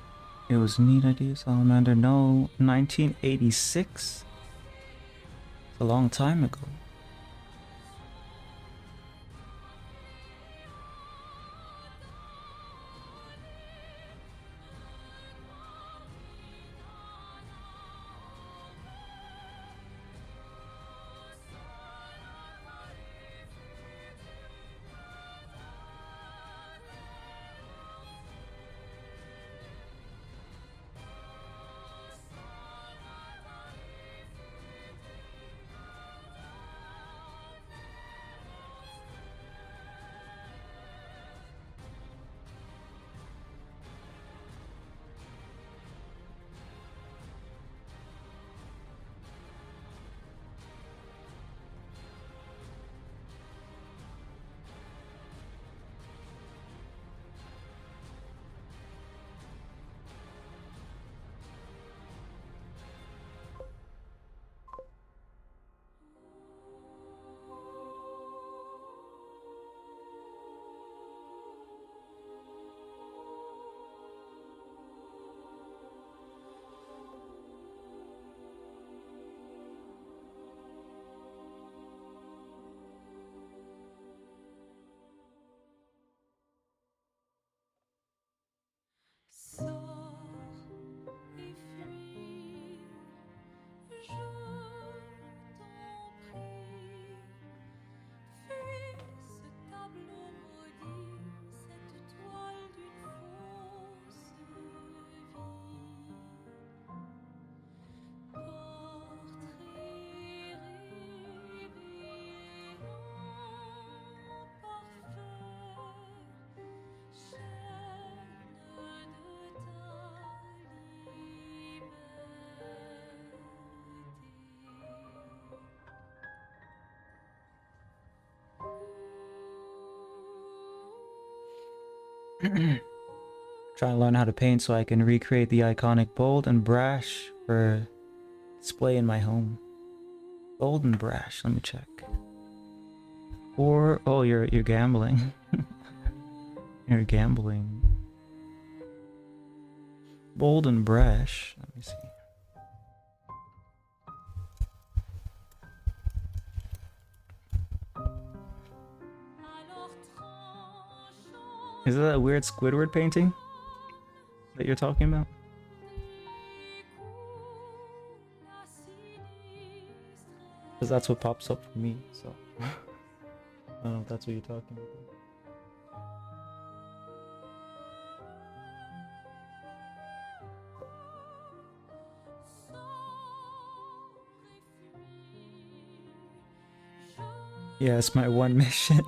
It was a neat idea, Salamander. No, 1986? It's a long time ago. Trying to learn how to paint so I can recreate the iconic bold and brash for display in my home. Bold and brash. Let me check. Or oh, you're gambling. You're gambling. Bold and brash. Let me see. Is that a weird Squidward painting that you're talking about? Because that's what pops up for me, so I don't know if that's what you're talking about. Yeah, it's my one mission.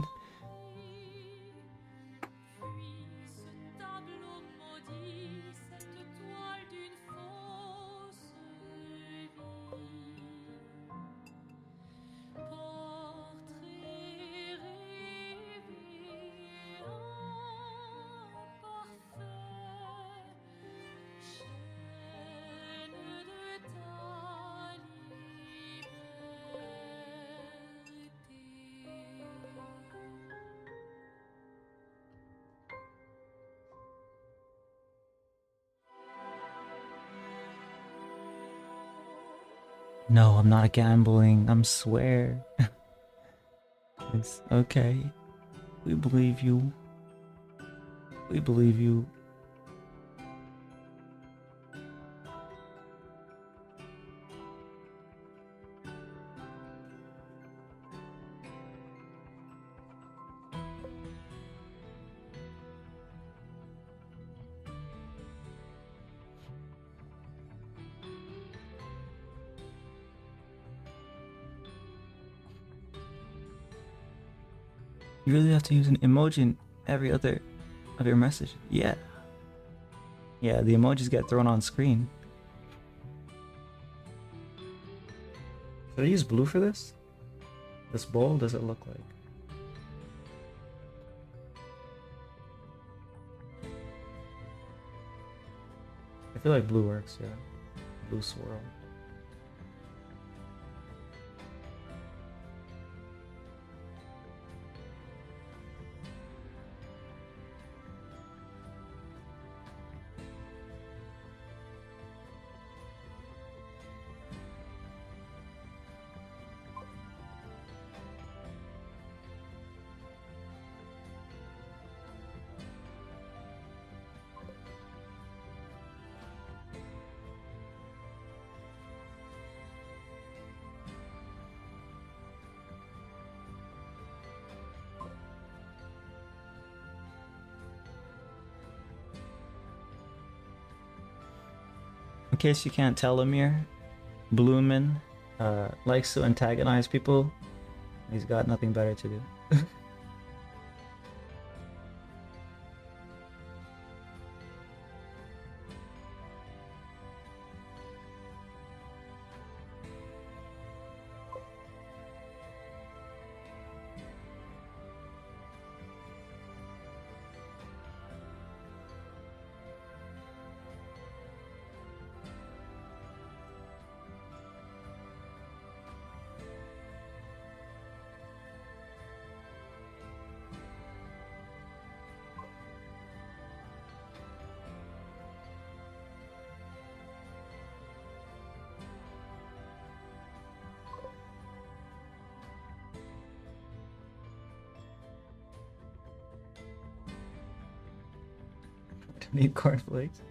No, I'm not gambling. I'm swear. It's okay. We believe you. We believe you. You really have to use an emoji in every other of your message. Yeah. Yeah, the emojis get thrown on screen. Should I use blue for this? This bowl, does it look like? I feel like blue works, yeah. Blue swirl. In case you can't tell, Amir, Bloomin likes to antagonize people. He's got nothing better to do. Need cornflakes.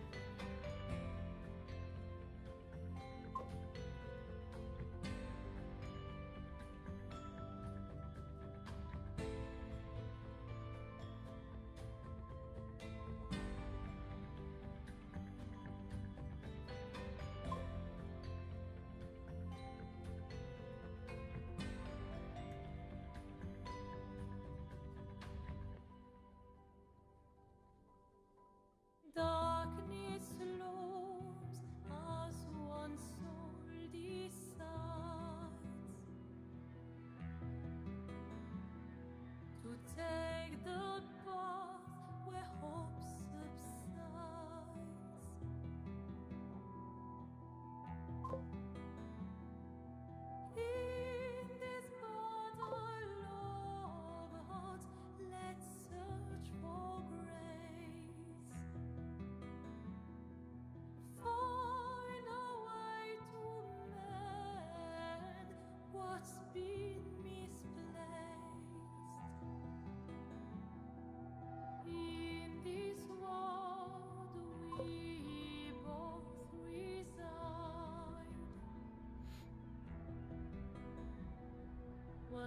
Darkness looms as one soul decides to take the path where hope's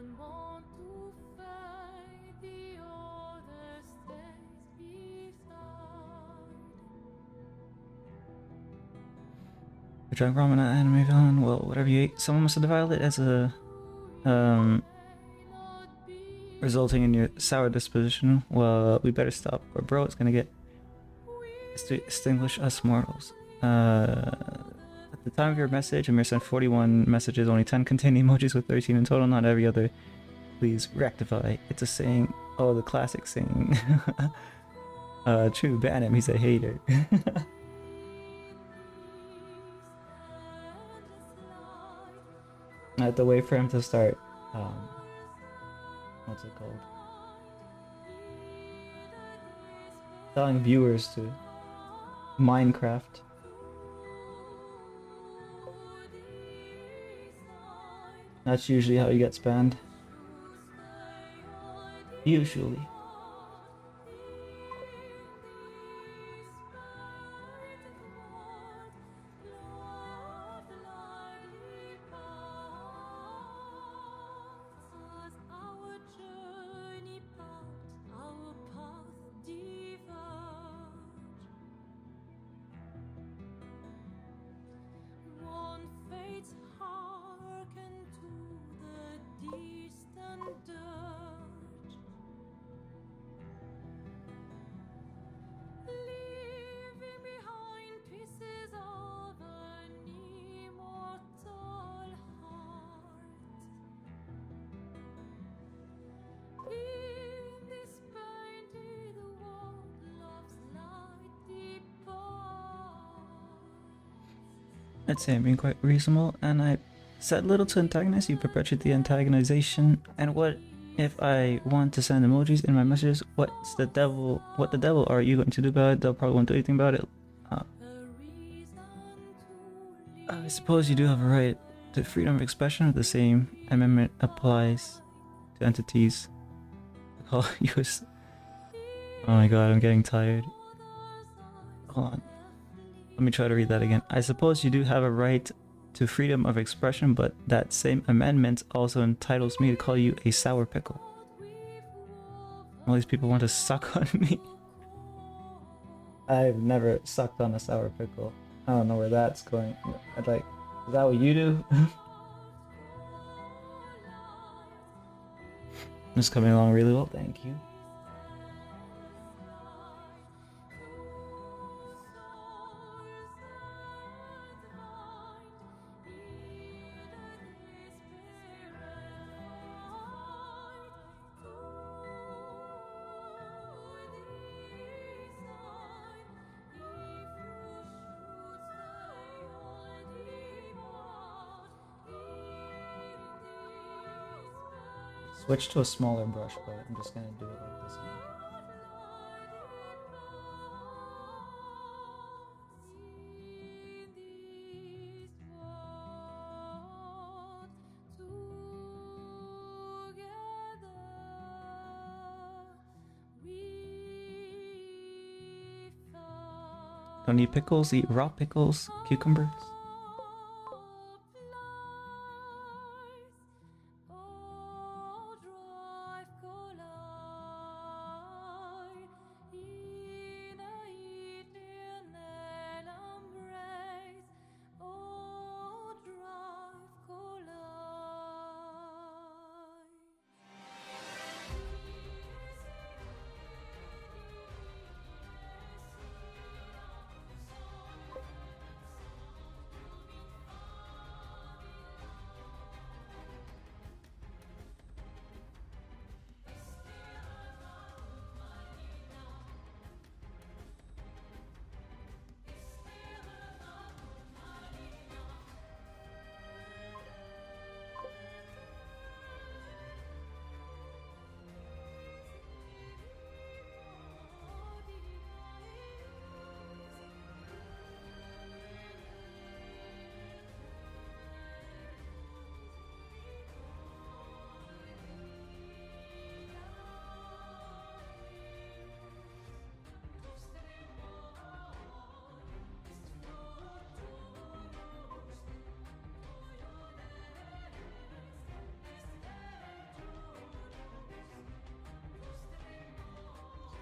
One want to fade, the other stays beside. A drunk ramen anime villain. Well, whatever you ate, someone must have deviled it as a resulting in your sour disposition. Well, we better stop, or bro, it's gonna get extinguish us mortals. At the time of your message, Amir sent 41 messages, only 10 contain emojis with 13 in total, not every other. Please rectify. It's a saying. Oh, the classic saying. True, ban him, he's a hater. I have to wait for him to start, what's it called? Telling viewers to Minecraft. That's usually how he gets banned. Usually. One fate's hearken to the distant dirge, leaving behind pieces of an immortal heart. In this painted world, love's light departs. I'd say I'm being quite reasonable, and I said little to antagonize. You perpetuate the antagonization. And what if I want to send emojis in my messages? What the devil are you going to do about it? They'll probably won't do anything about it. I suppose you do have a right to freedom of expression. The same amendment applies to entities. Oh, oh my god, I'm getting tired. Hold on. Let me try to read that again. I suppose you do have a right to freedom of expression, but that same amendment also entitles me to call you a sour pickle. All these people want to suck on me. I've never sucked on a sour pickle. I don't know where that's going. I'd like, is that what you do? It's coming along really well, thank you. Switch to a smaller brush, but I'm just gonna do it like this now. Don't need pickles, eat raw pickles, cucumbers.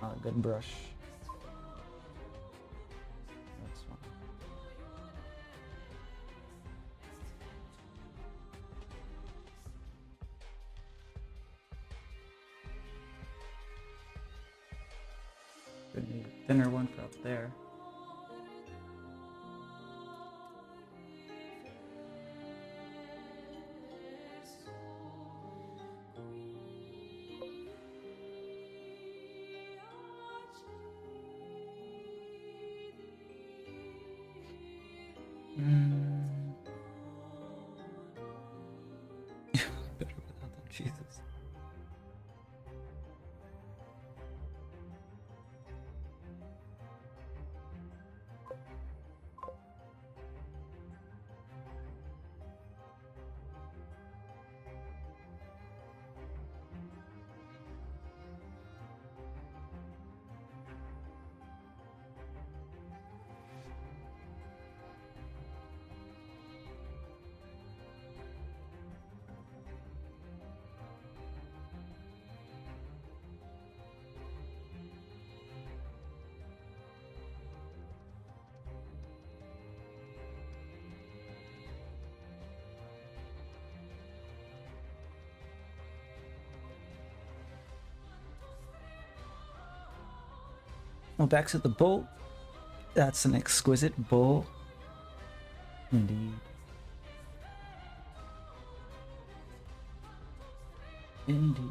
Not a good brush. That's one. Gonna need a thinner one for up there. Better without them, Jesus. Well, back to the bowl. That's an exquisite bowl. Indeed. Indeed.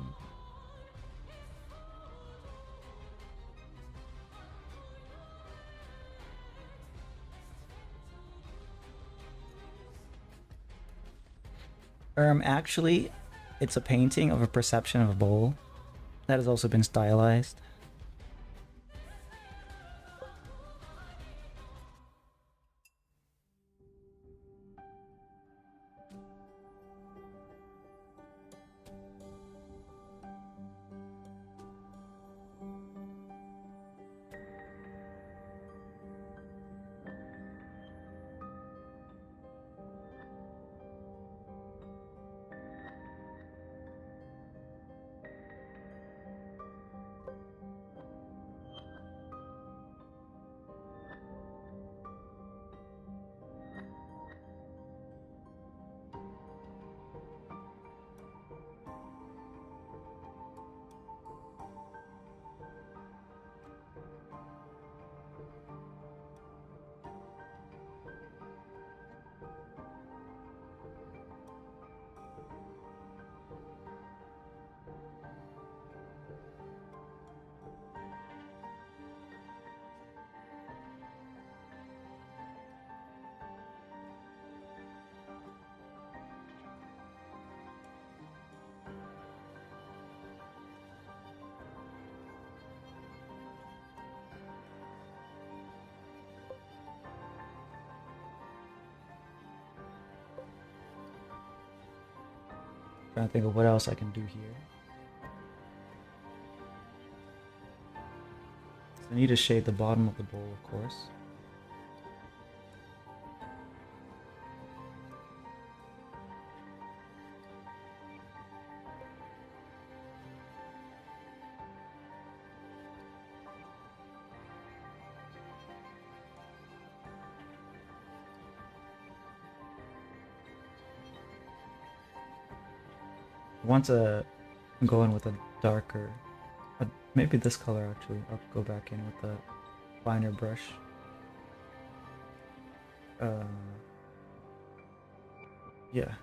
Actually, it's a painting of a perception of a bowl that has also been stylized. Trying to think of what else I can do here. I need to shade the bottom of the bowl, of course. I want to go in with a darker, maybe this color actually. I'll go back in with a finer brush. Yeah.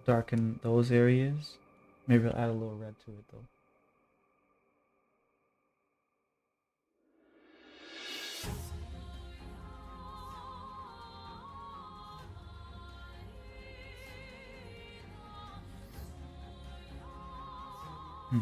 Darken those areas. Maybe I'll add a little red to it though. Hmm.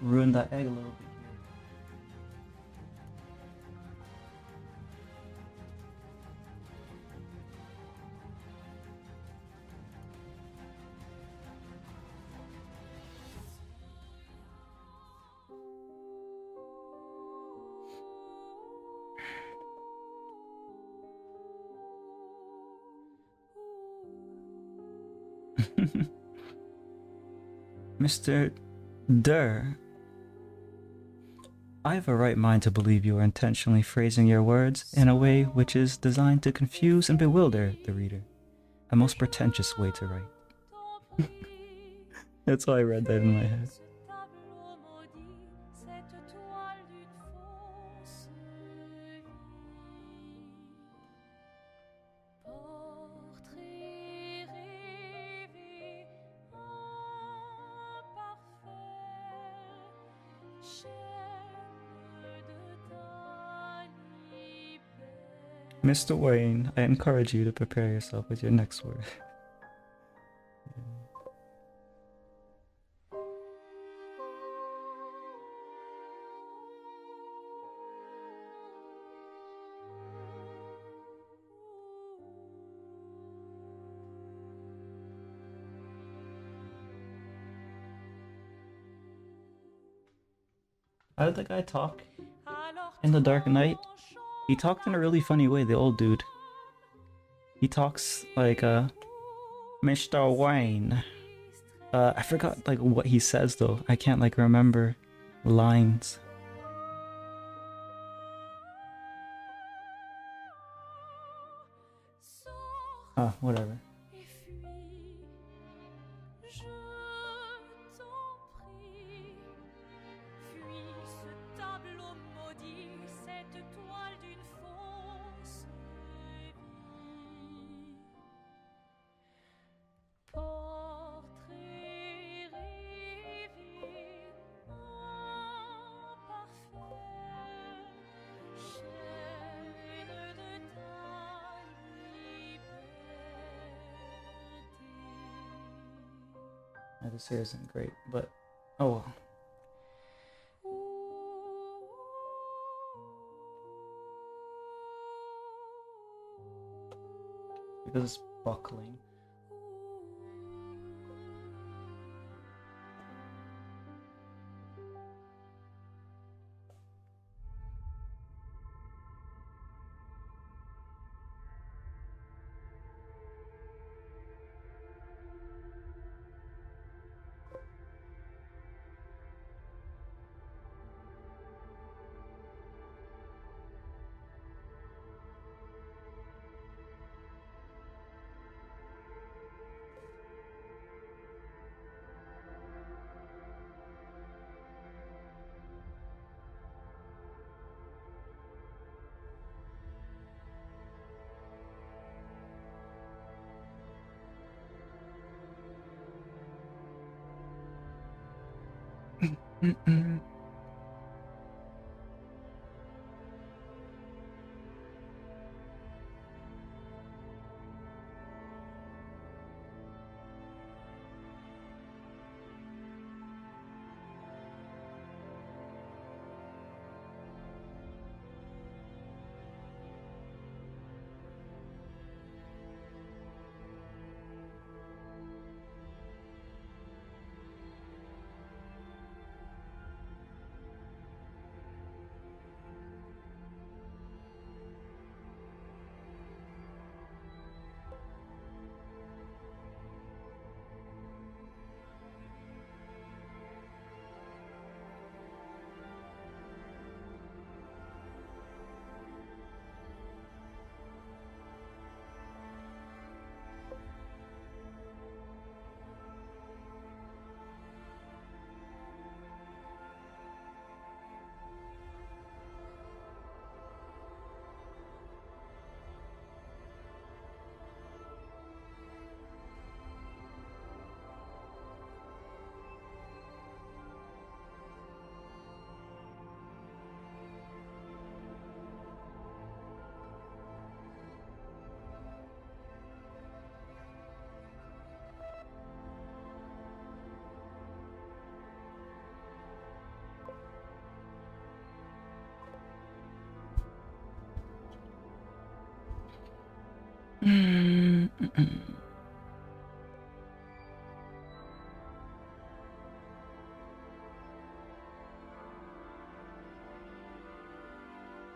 ruin that egg a little bit here. Mr. Durr, I have a right mind to believe you are intentionally phrasing your words in a way which is designed to confuse and bewilder the reader. A most pretentious way to write. That's why I read that in my head. Mr. Wayne, I encourage you to prepare yourself with your next word. How did the guy talk in The Dark Knight? He talked in a really funny way, the old dude. He talks like, Mr. Wayne. I forgot, like, what he says, though. I can't, like, remember lines. Ah, whatever. This here isn't great, but oh well. Because it's buckling.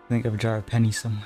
I think I have a jar of pennies somewhere.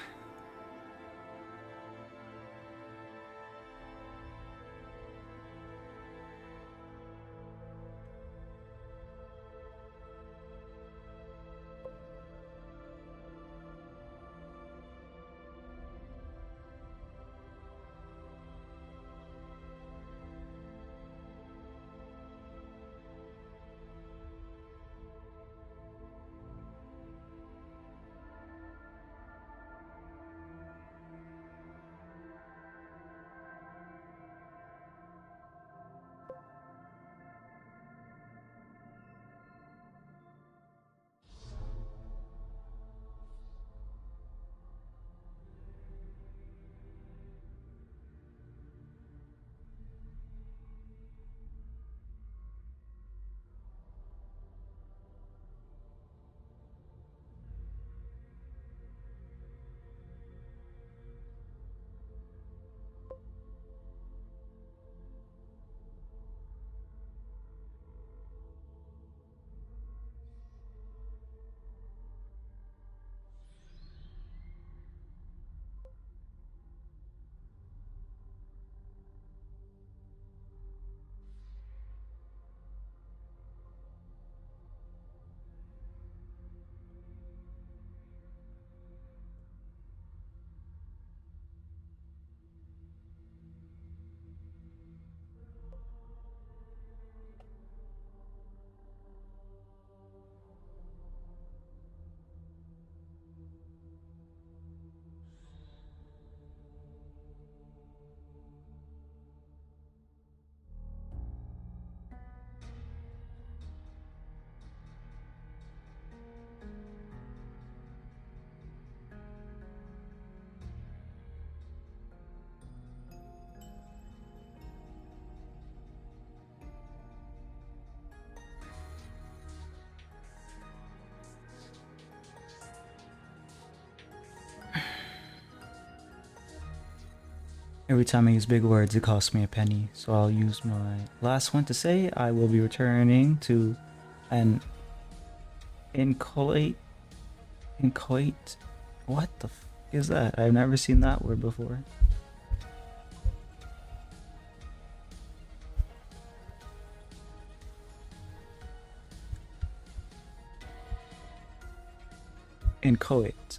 Every time I use big words, it costs me a penny. So I'll use my last one to say I will be returning to an inchoate. Inchoate? What the f is that? I've never seen that word before. Inchoate.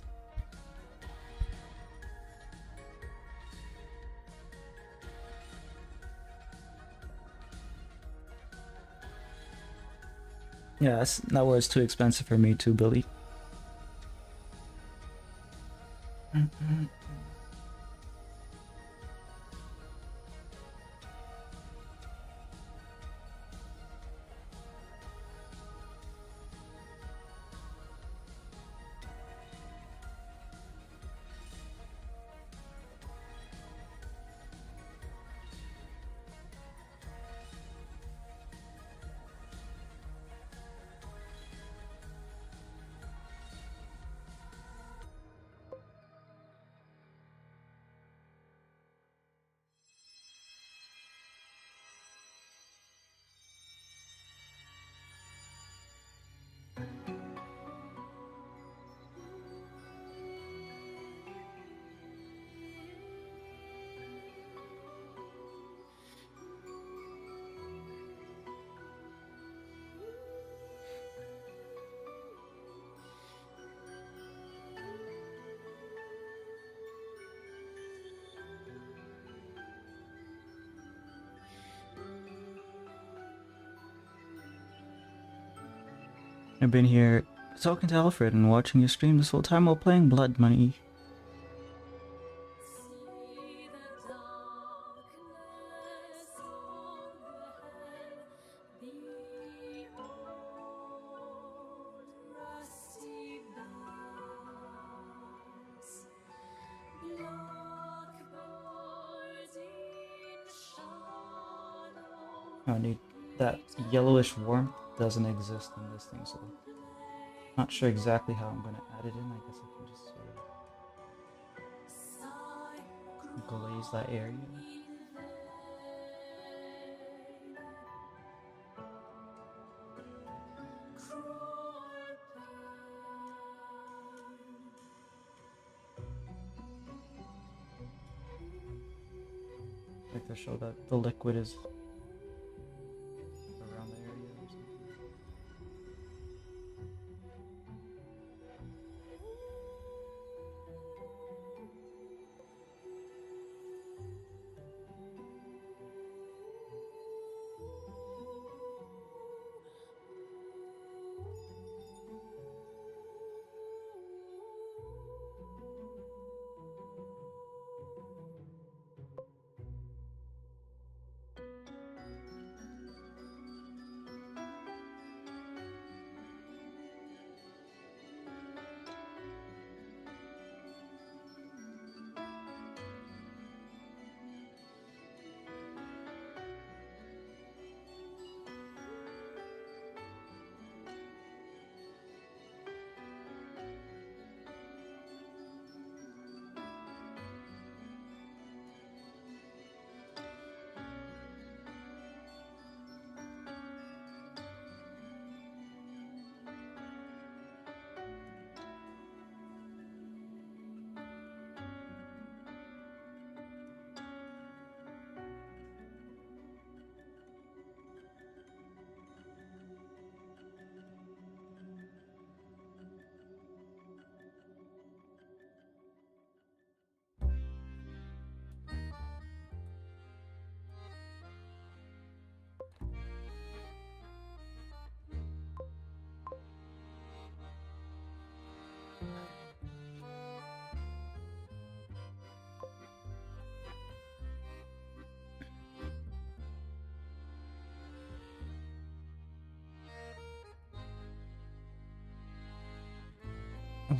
Yeah, that word's too expensive for me too, Billy. I've been here talking to Alfred and watching you stream this whole time while playing Blood Money. See the darkness overhead, the old rusty bells, blackbirds in shadow, I need that yellowish warmth doesn't exist in this thing, so not sure exactly how I'm gonna add it in. I guess I can just sort of glaze that area. to show that the liquid is around the area or something.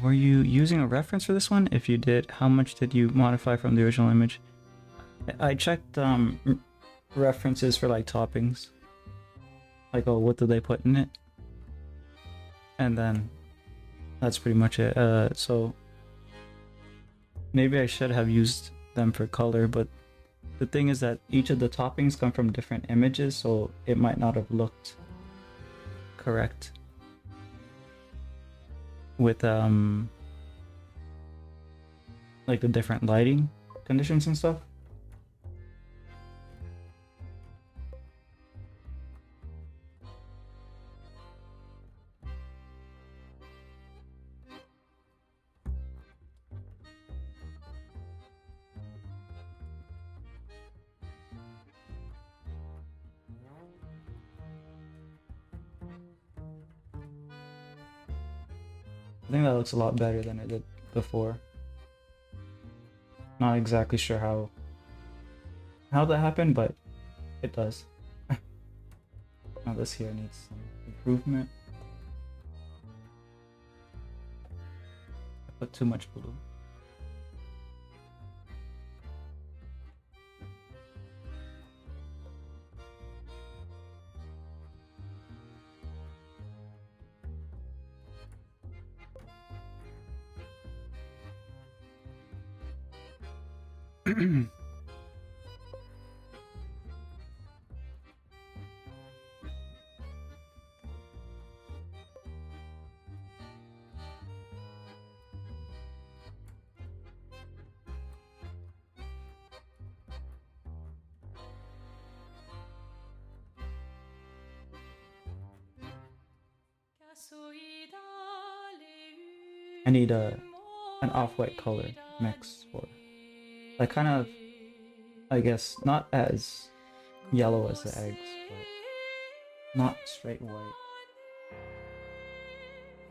Were you using a reference for this one? If you did, how much did you modify from the original image? I checked references for like toppings. Like, oh, what do they put in it? And then that's pretty much it. So maybe I should have used them for color, but the thing is that each of the toppings come from different images, so it might not have looked correct with like the different lighting conditions and stuff. I think that looks a lot better than it did before. Not exactly sure how that happened, but it does. Now this here needs some improvement. I put too much blue. I need an off-white color mix for like kind of, I guess, not as yellow as the eggs, but not straight white.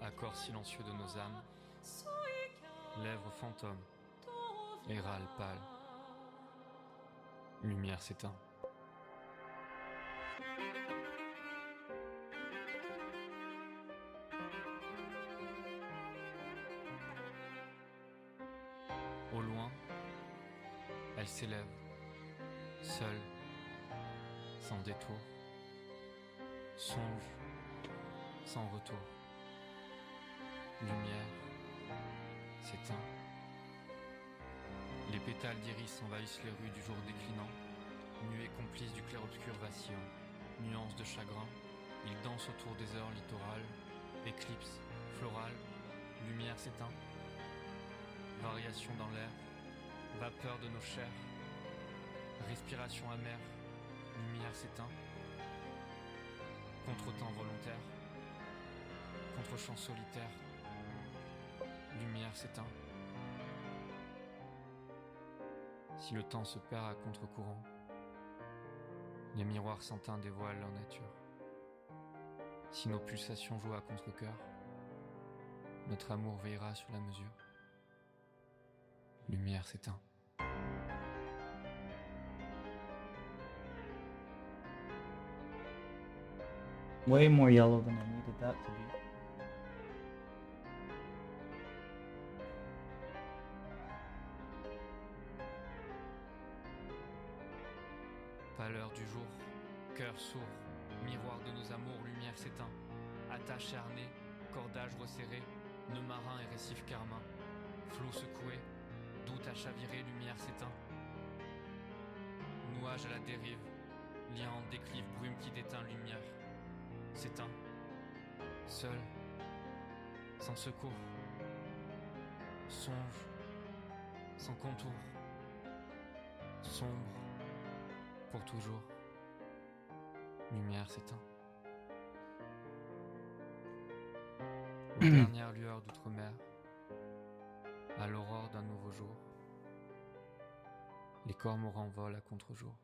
Accord silencieux de nos âmes, lèvres fantômes et râle pâle. Lumière s'éteint. Au loin, elle s'élève, seule, sans détour, songe, sans retour. Lumière s'éteint. Les pétales d'iris envahissent les rues du jour déclinant, nuées complices du clair-obscur vacillant, nuances de chagrin, ils dansent autour des heures littorales, éclipse, florale, lumière s'éteint. Variation dans l'air, vapeur de nos chairs, Respiration amère, lumière s'éteint. Contretemps volontaire, contre-champ solitaire, lumière s'éteint. Si le temps se perd à contre-courant, les miroirs sans teint dévoilent leur nature. Si nos pulsations jouent à contre-cœur, notre amour veillera sur la mesure. Lumière s'éteint. Way more yellow than I needed that to be. Pâleur du jour, cœur sourd, miroir de nos amours, lumière s'éteint. Attache harnais, cordage resserré, nœud marin et récif carmin. Flot secoué, doute à chavirer, lumière s'éteint. Nuage à la dérive, lien en déclive, brume qui déteint, lumière s'éteint. Seul, sans secours, songe, sans contour, sombre, pour toujours, lumière s'éteint. Aux dernières lueurs d'outre-mer, à l'aurore d'un nouveau jour, les cormorans volent à contre-jour,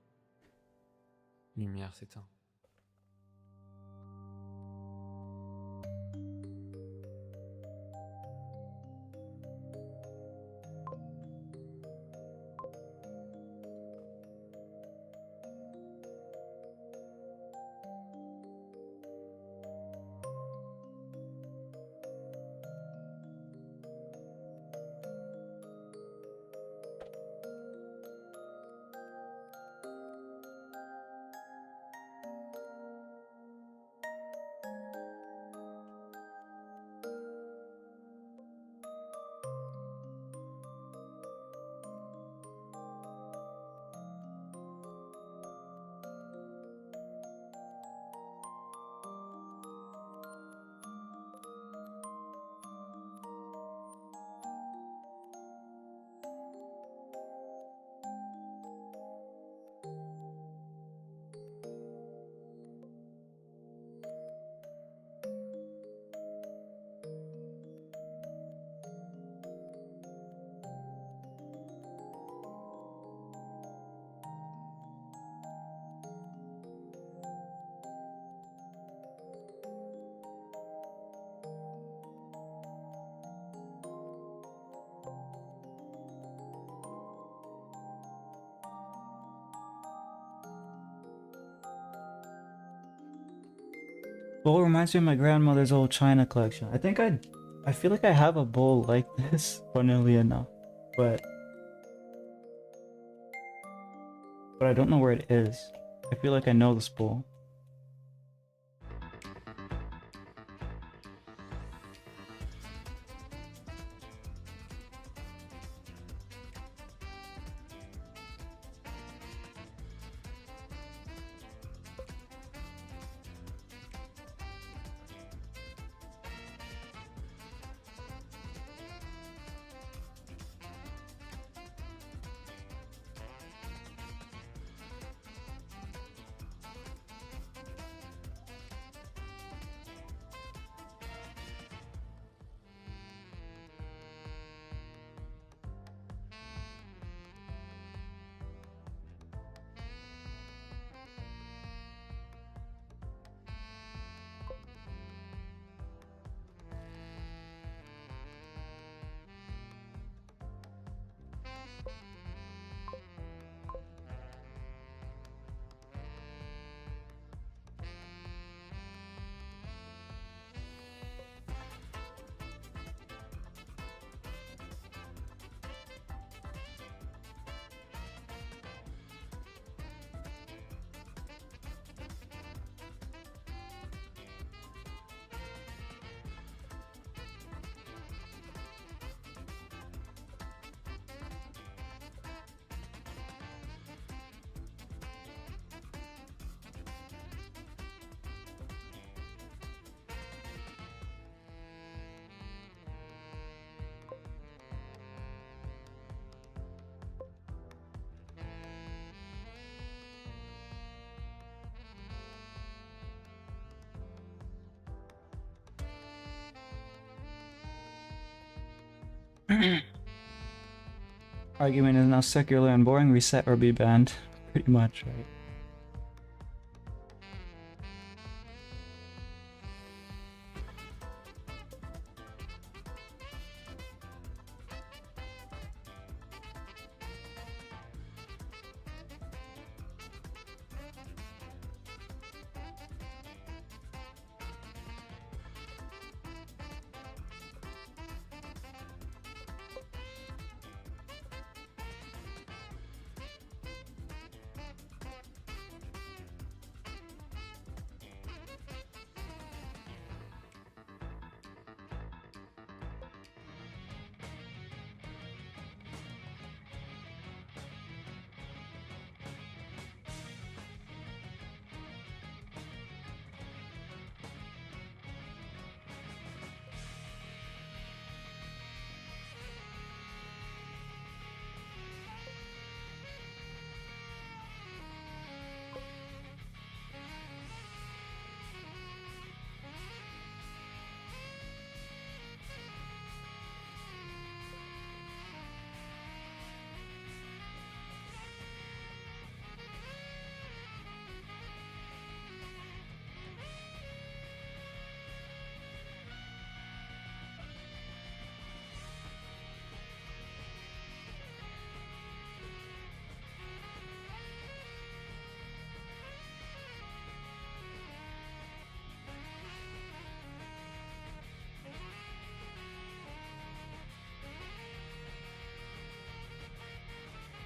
lumière s'éteint. Bowl reminds me of my grandmother's old china collection. I feel like I have a bowl like this, funnily enough, but I don't know where it is. I feel like I know this bowl. Argument is now secular and boring. Reset or be banned. Pretty much, right?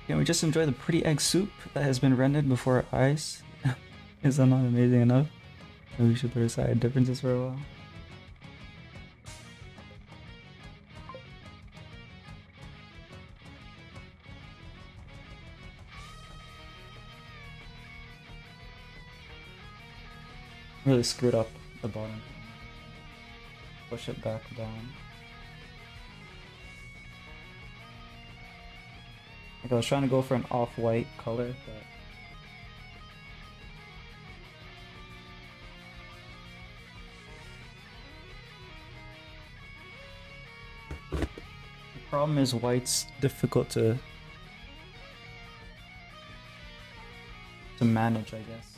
Can we just enjoy the pretty egg soup that has been rendered before our eyes? Is that not amazing enough? Maybe we should put aside differences for a while. Really screwed up the bottom. Push it back down. Like I was trying to go for an off-white color, but the problem is white's difficult to manage, I guess.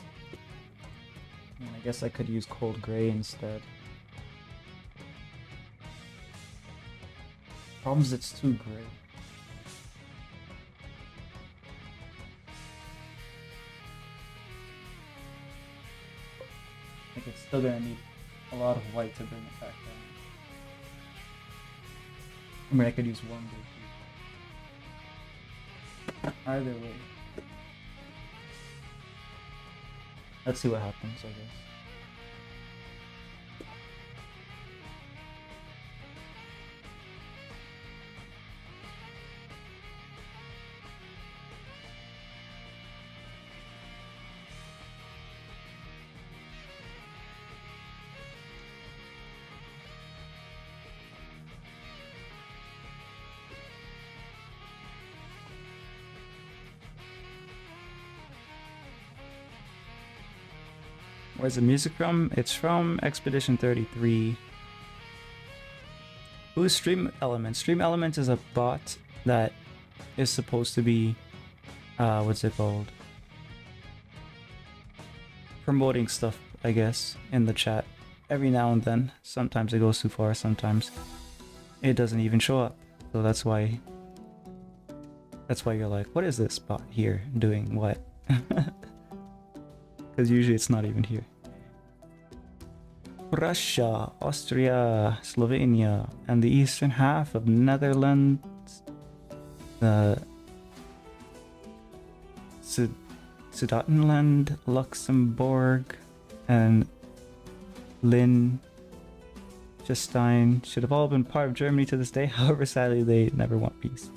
I mean, I guess I could use cold gray instead. Problem is it's too gray. Like it's still gonna need a lot of white to bring it back down. I mean, I could use one gray too. Either way. Let's see what happens, I guess. Where's the music from? It's from Expedition 33. Who's Stream Elements? Stream Elements is a bot that is supposed to be, what's it called? Promoting stuff, I guess, in the chat. Every now and then. Sometimes it goes too far, sometimes it doesn't even show up. So that's why you're like, what is this bot here doing what? Because usually it's not even here. Russia, Austria, Slovenia, and the eastern half of Netherlands, Sudetenland, Luxembourg, and Liechtenstein should have all been part of Germany to this day. However, sadly, they never want peace.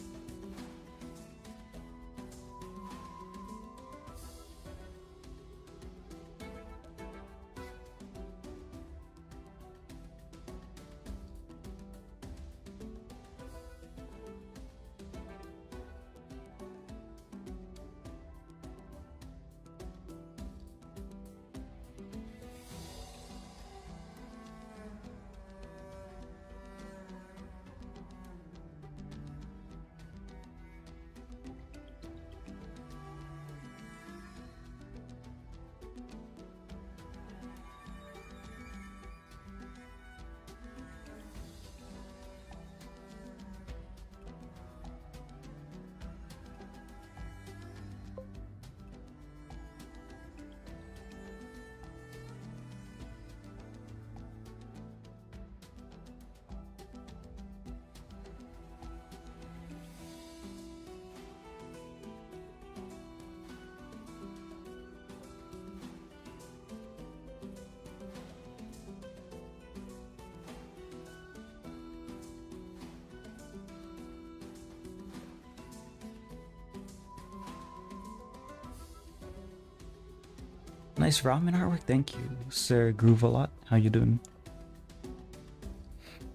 Nice ramen artwork. Thank you, Sir Groovalot. How you doing?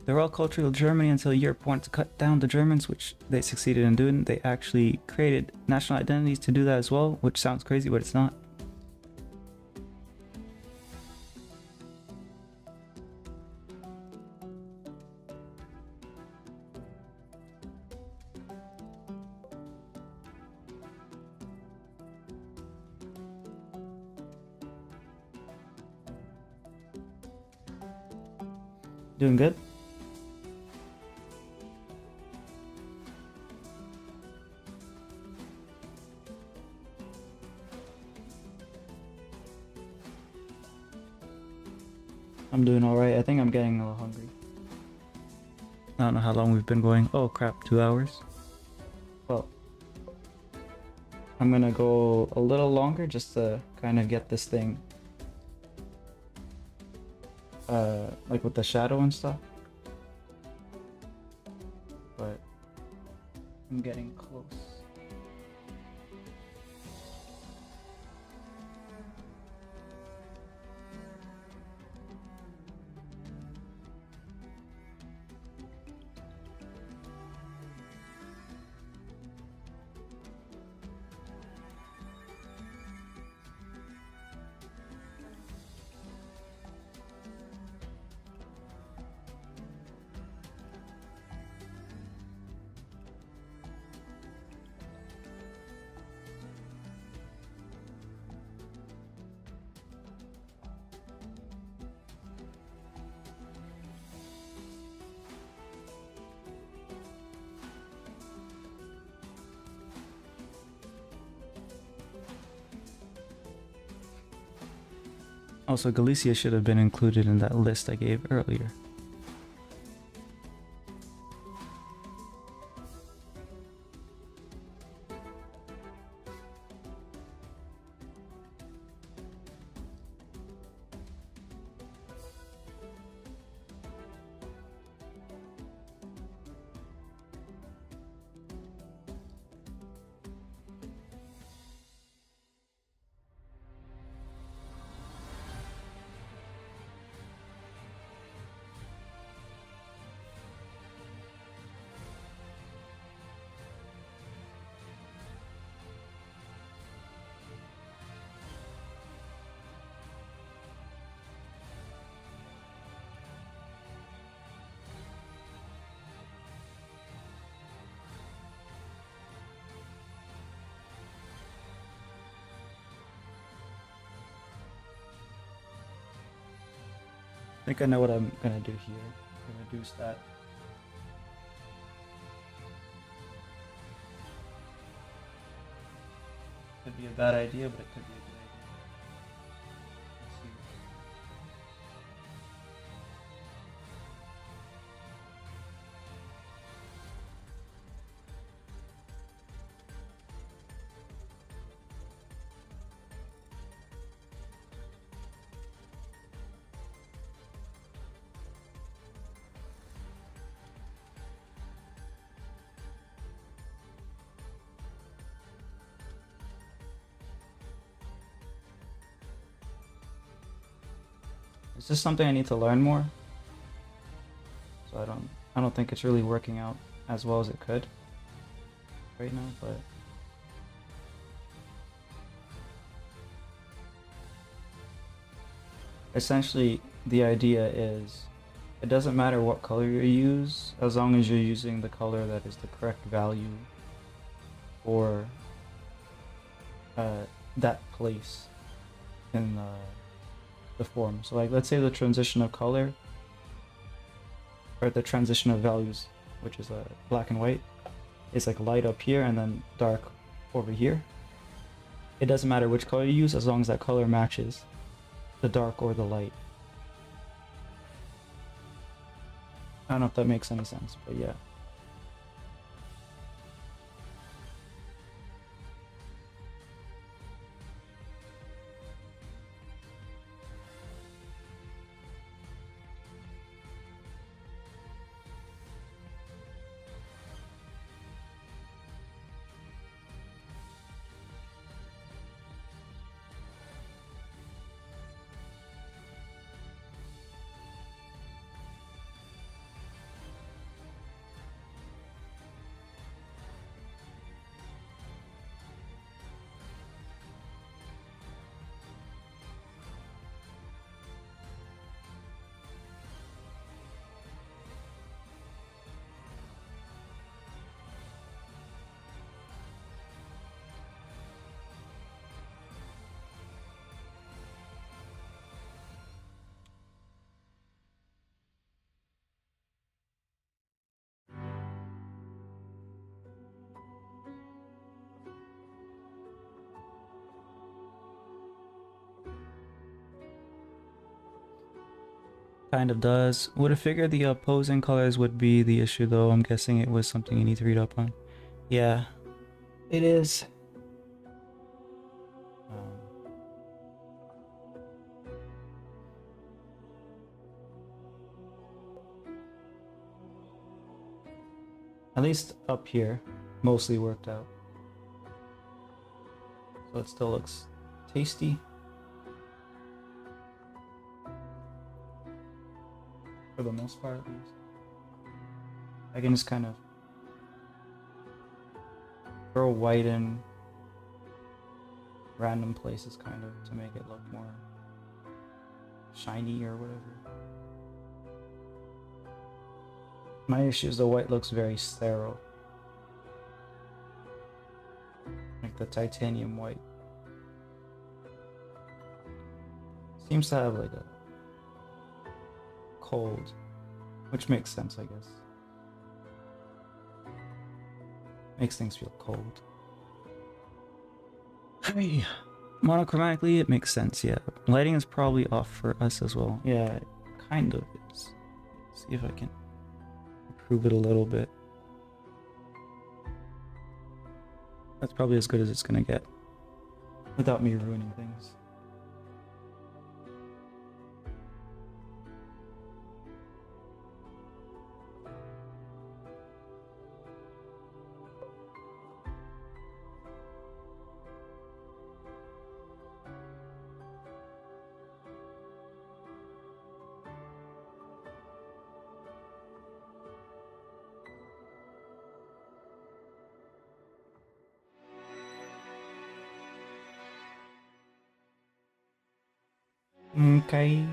They're all cultural Germany until Europe wanted to cut down the Germans, which they succeeded in doing. They actually created national identities to do that as well, which sounds crazy, but it's not. Doing good? I'm doing alright. I think I'm getting a little hungry. I don't know how long we've been going. Oh crap, 2 hours? Well, I'm gonna go a little longer just to kind of get this thing like with the shadow and stuff. But I'm getting close. Also, Galicia should have been included in that list I gave earlier. I think I know what I'm gonna do here. I'm gonna reduce that. Could be a bad idea, but it could be a good idea. Let's see. It's just something I need to learn more. So I don't think it's really working out as well as it could right now, but essentially the idea is it doesn't matter what color you use as long as you're using the color that is the correct value for that place in the form. So like let's say the transition of color or the transition of values, which is black and white, is like light up here and then dark over here. It doesn't matter which color you use as long as that color matches the dark or the light. I don't know if that makes any sense, but yeah. Kind of does. Would have figured the opposing colors would be the issue though. I'm guessing it was something you need to read up on. Yeah, it is. Um, at least up here, mostly worked out. So it still looks tasty. For the most part, at least. I can just kind of throw white in random places kind of to make it look more shiny or whatever. My issue is the white looks very sterile. Like the titanium white. Seems to have like a cold, which makes sense, I guess. Makes things feel cold. Hey, monochromatically, it makes sense, yeah. Lighting is probably off for us as well. Yeah, it kind of is. See if I can improve it a little bit. That's probably as good as it's gonna get without me ruining things. Okay.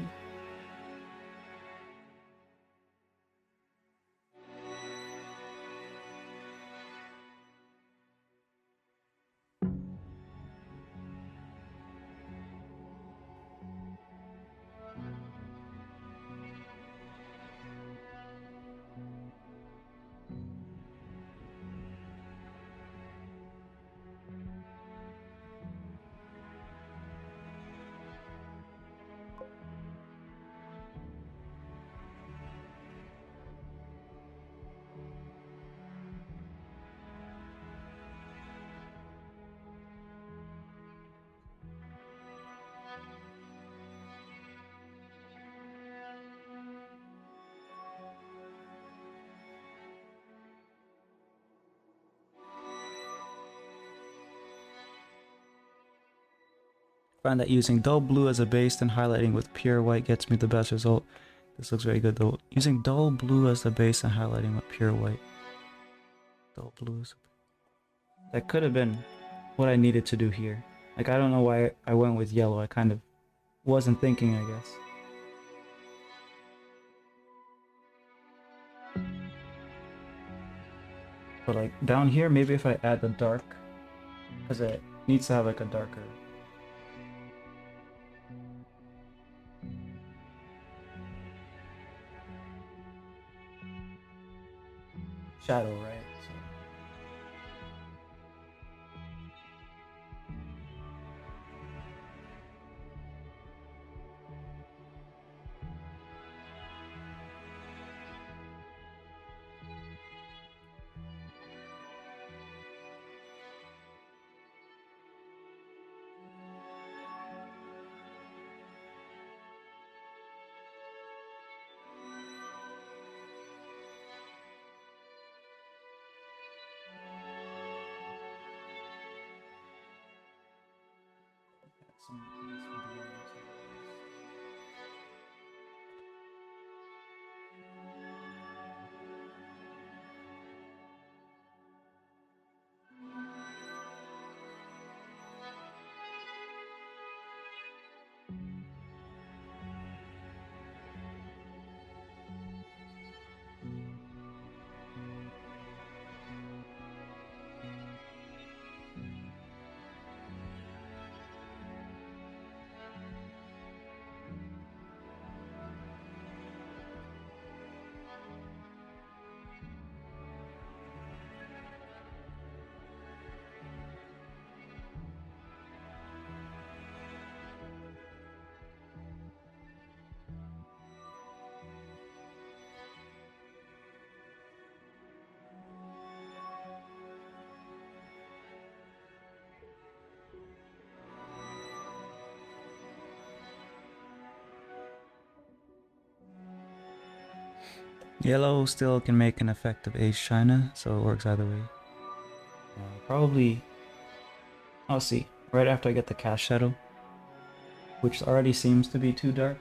Find that using dull blue as a base and highlighting with pure white gets me the best result. This looks very good though. Using dull blue as the base and highlighting with pure white. Dull blue as that could have been what I needed to do here. Like, I don't know why I went with yellow. I kind of wasn't thinking, I guess. But like down here, maybe if I add the dark, because it needs to have like a darker shadow, right? So Yellow still can make an effective Ace China, so it works either way. Probably, I'll see. Right after I get the Cash Shadow, which already seems to be too dark.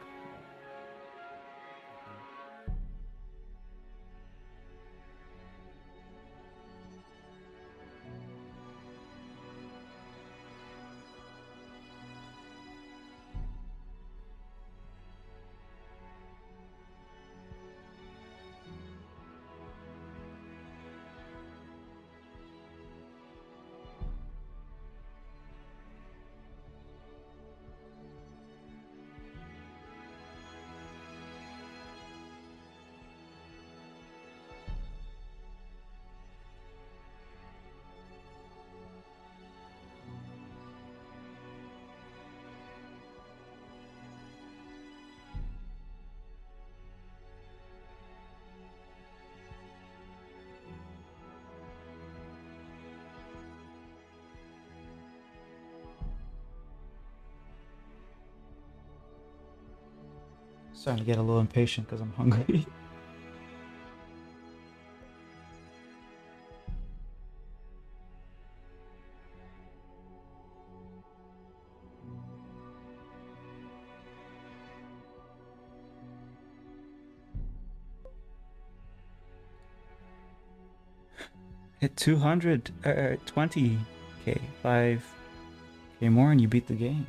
Starting to get a little impatient because I'm hungry. Hit 220k, 5k more, and you beat the game.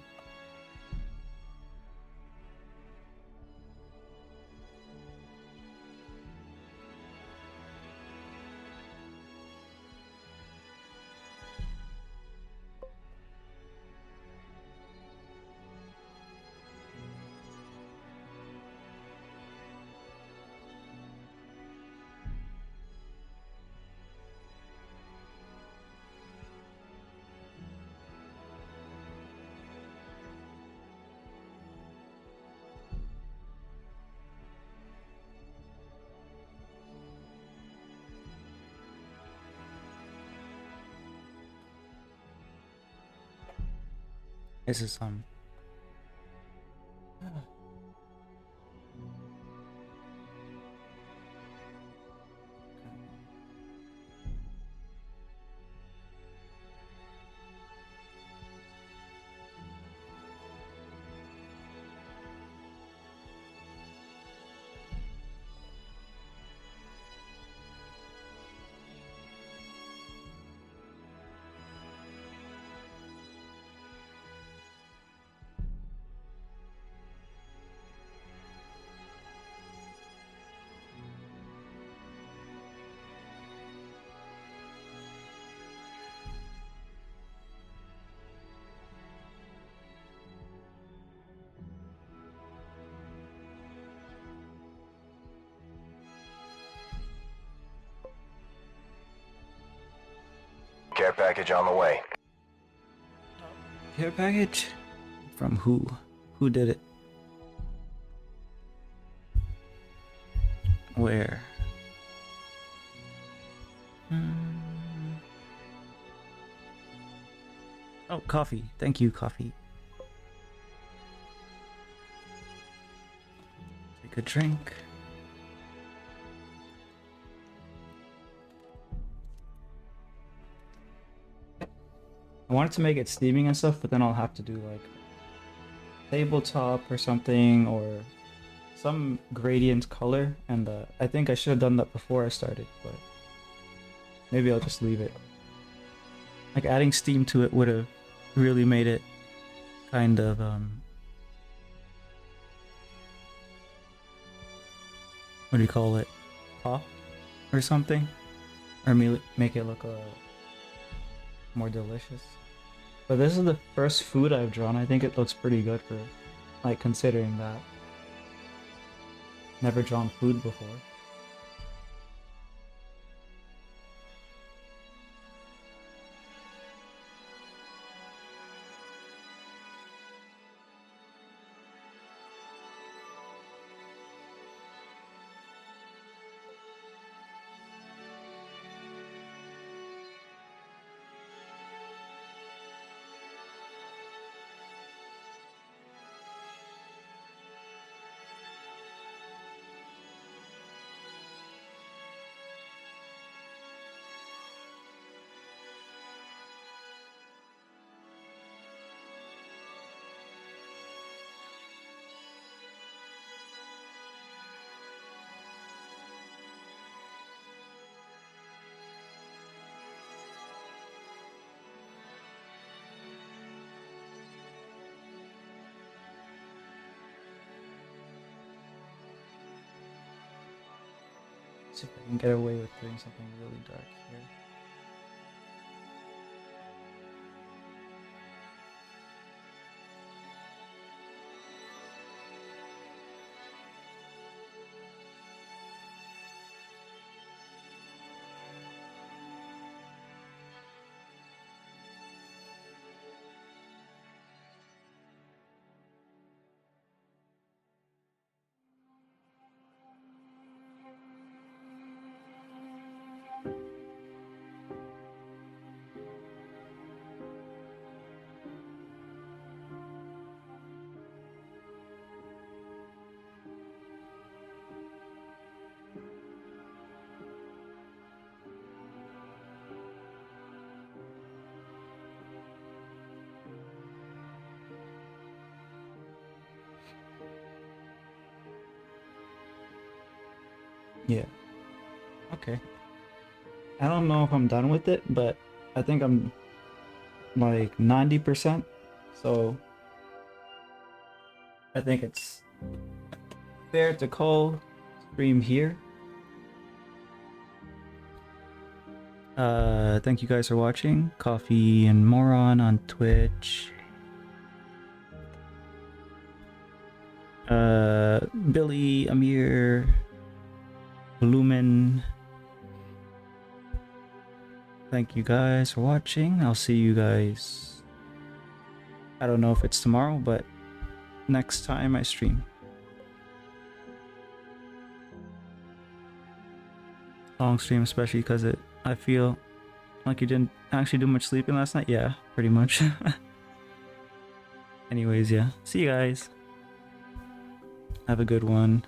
This is Care package on the way. care package from who? Who did it? Where? Oh, coffee. Thank you, coffee. Take a drink. I wanted to make it steaming and stuff, but then I'll have to do like tabletop or something, or some gradient color, and I think I should have done that before I started, but maybe I'll just leave it. Like adding steam to it would have really made it kind of what do you call it, pop or something, or make it look more delicious. But this is the first food I've drawn. I think it looks pretty good for, like, considering that. Never drawn food before. See if I can get away with doing something really dark here. Yeah. Okay. I don't know if I'm done with it, but I think I'm like 90%. So I think it's fair to call stream here. Thank you guys for watching. Coffee and Moron on Twitch. Billy, Amir, Lumen. Thank you guys for watching. I'll see you guys. I don't know if it's tomorrow, but next time I stream. Long stream, especially because I feel like you didn't actually do much sleeping last night. Yeah, pretty much. Anyways, yeah. See you guys. Have a good one.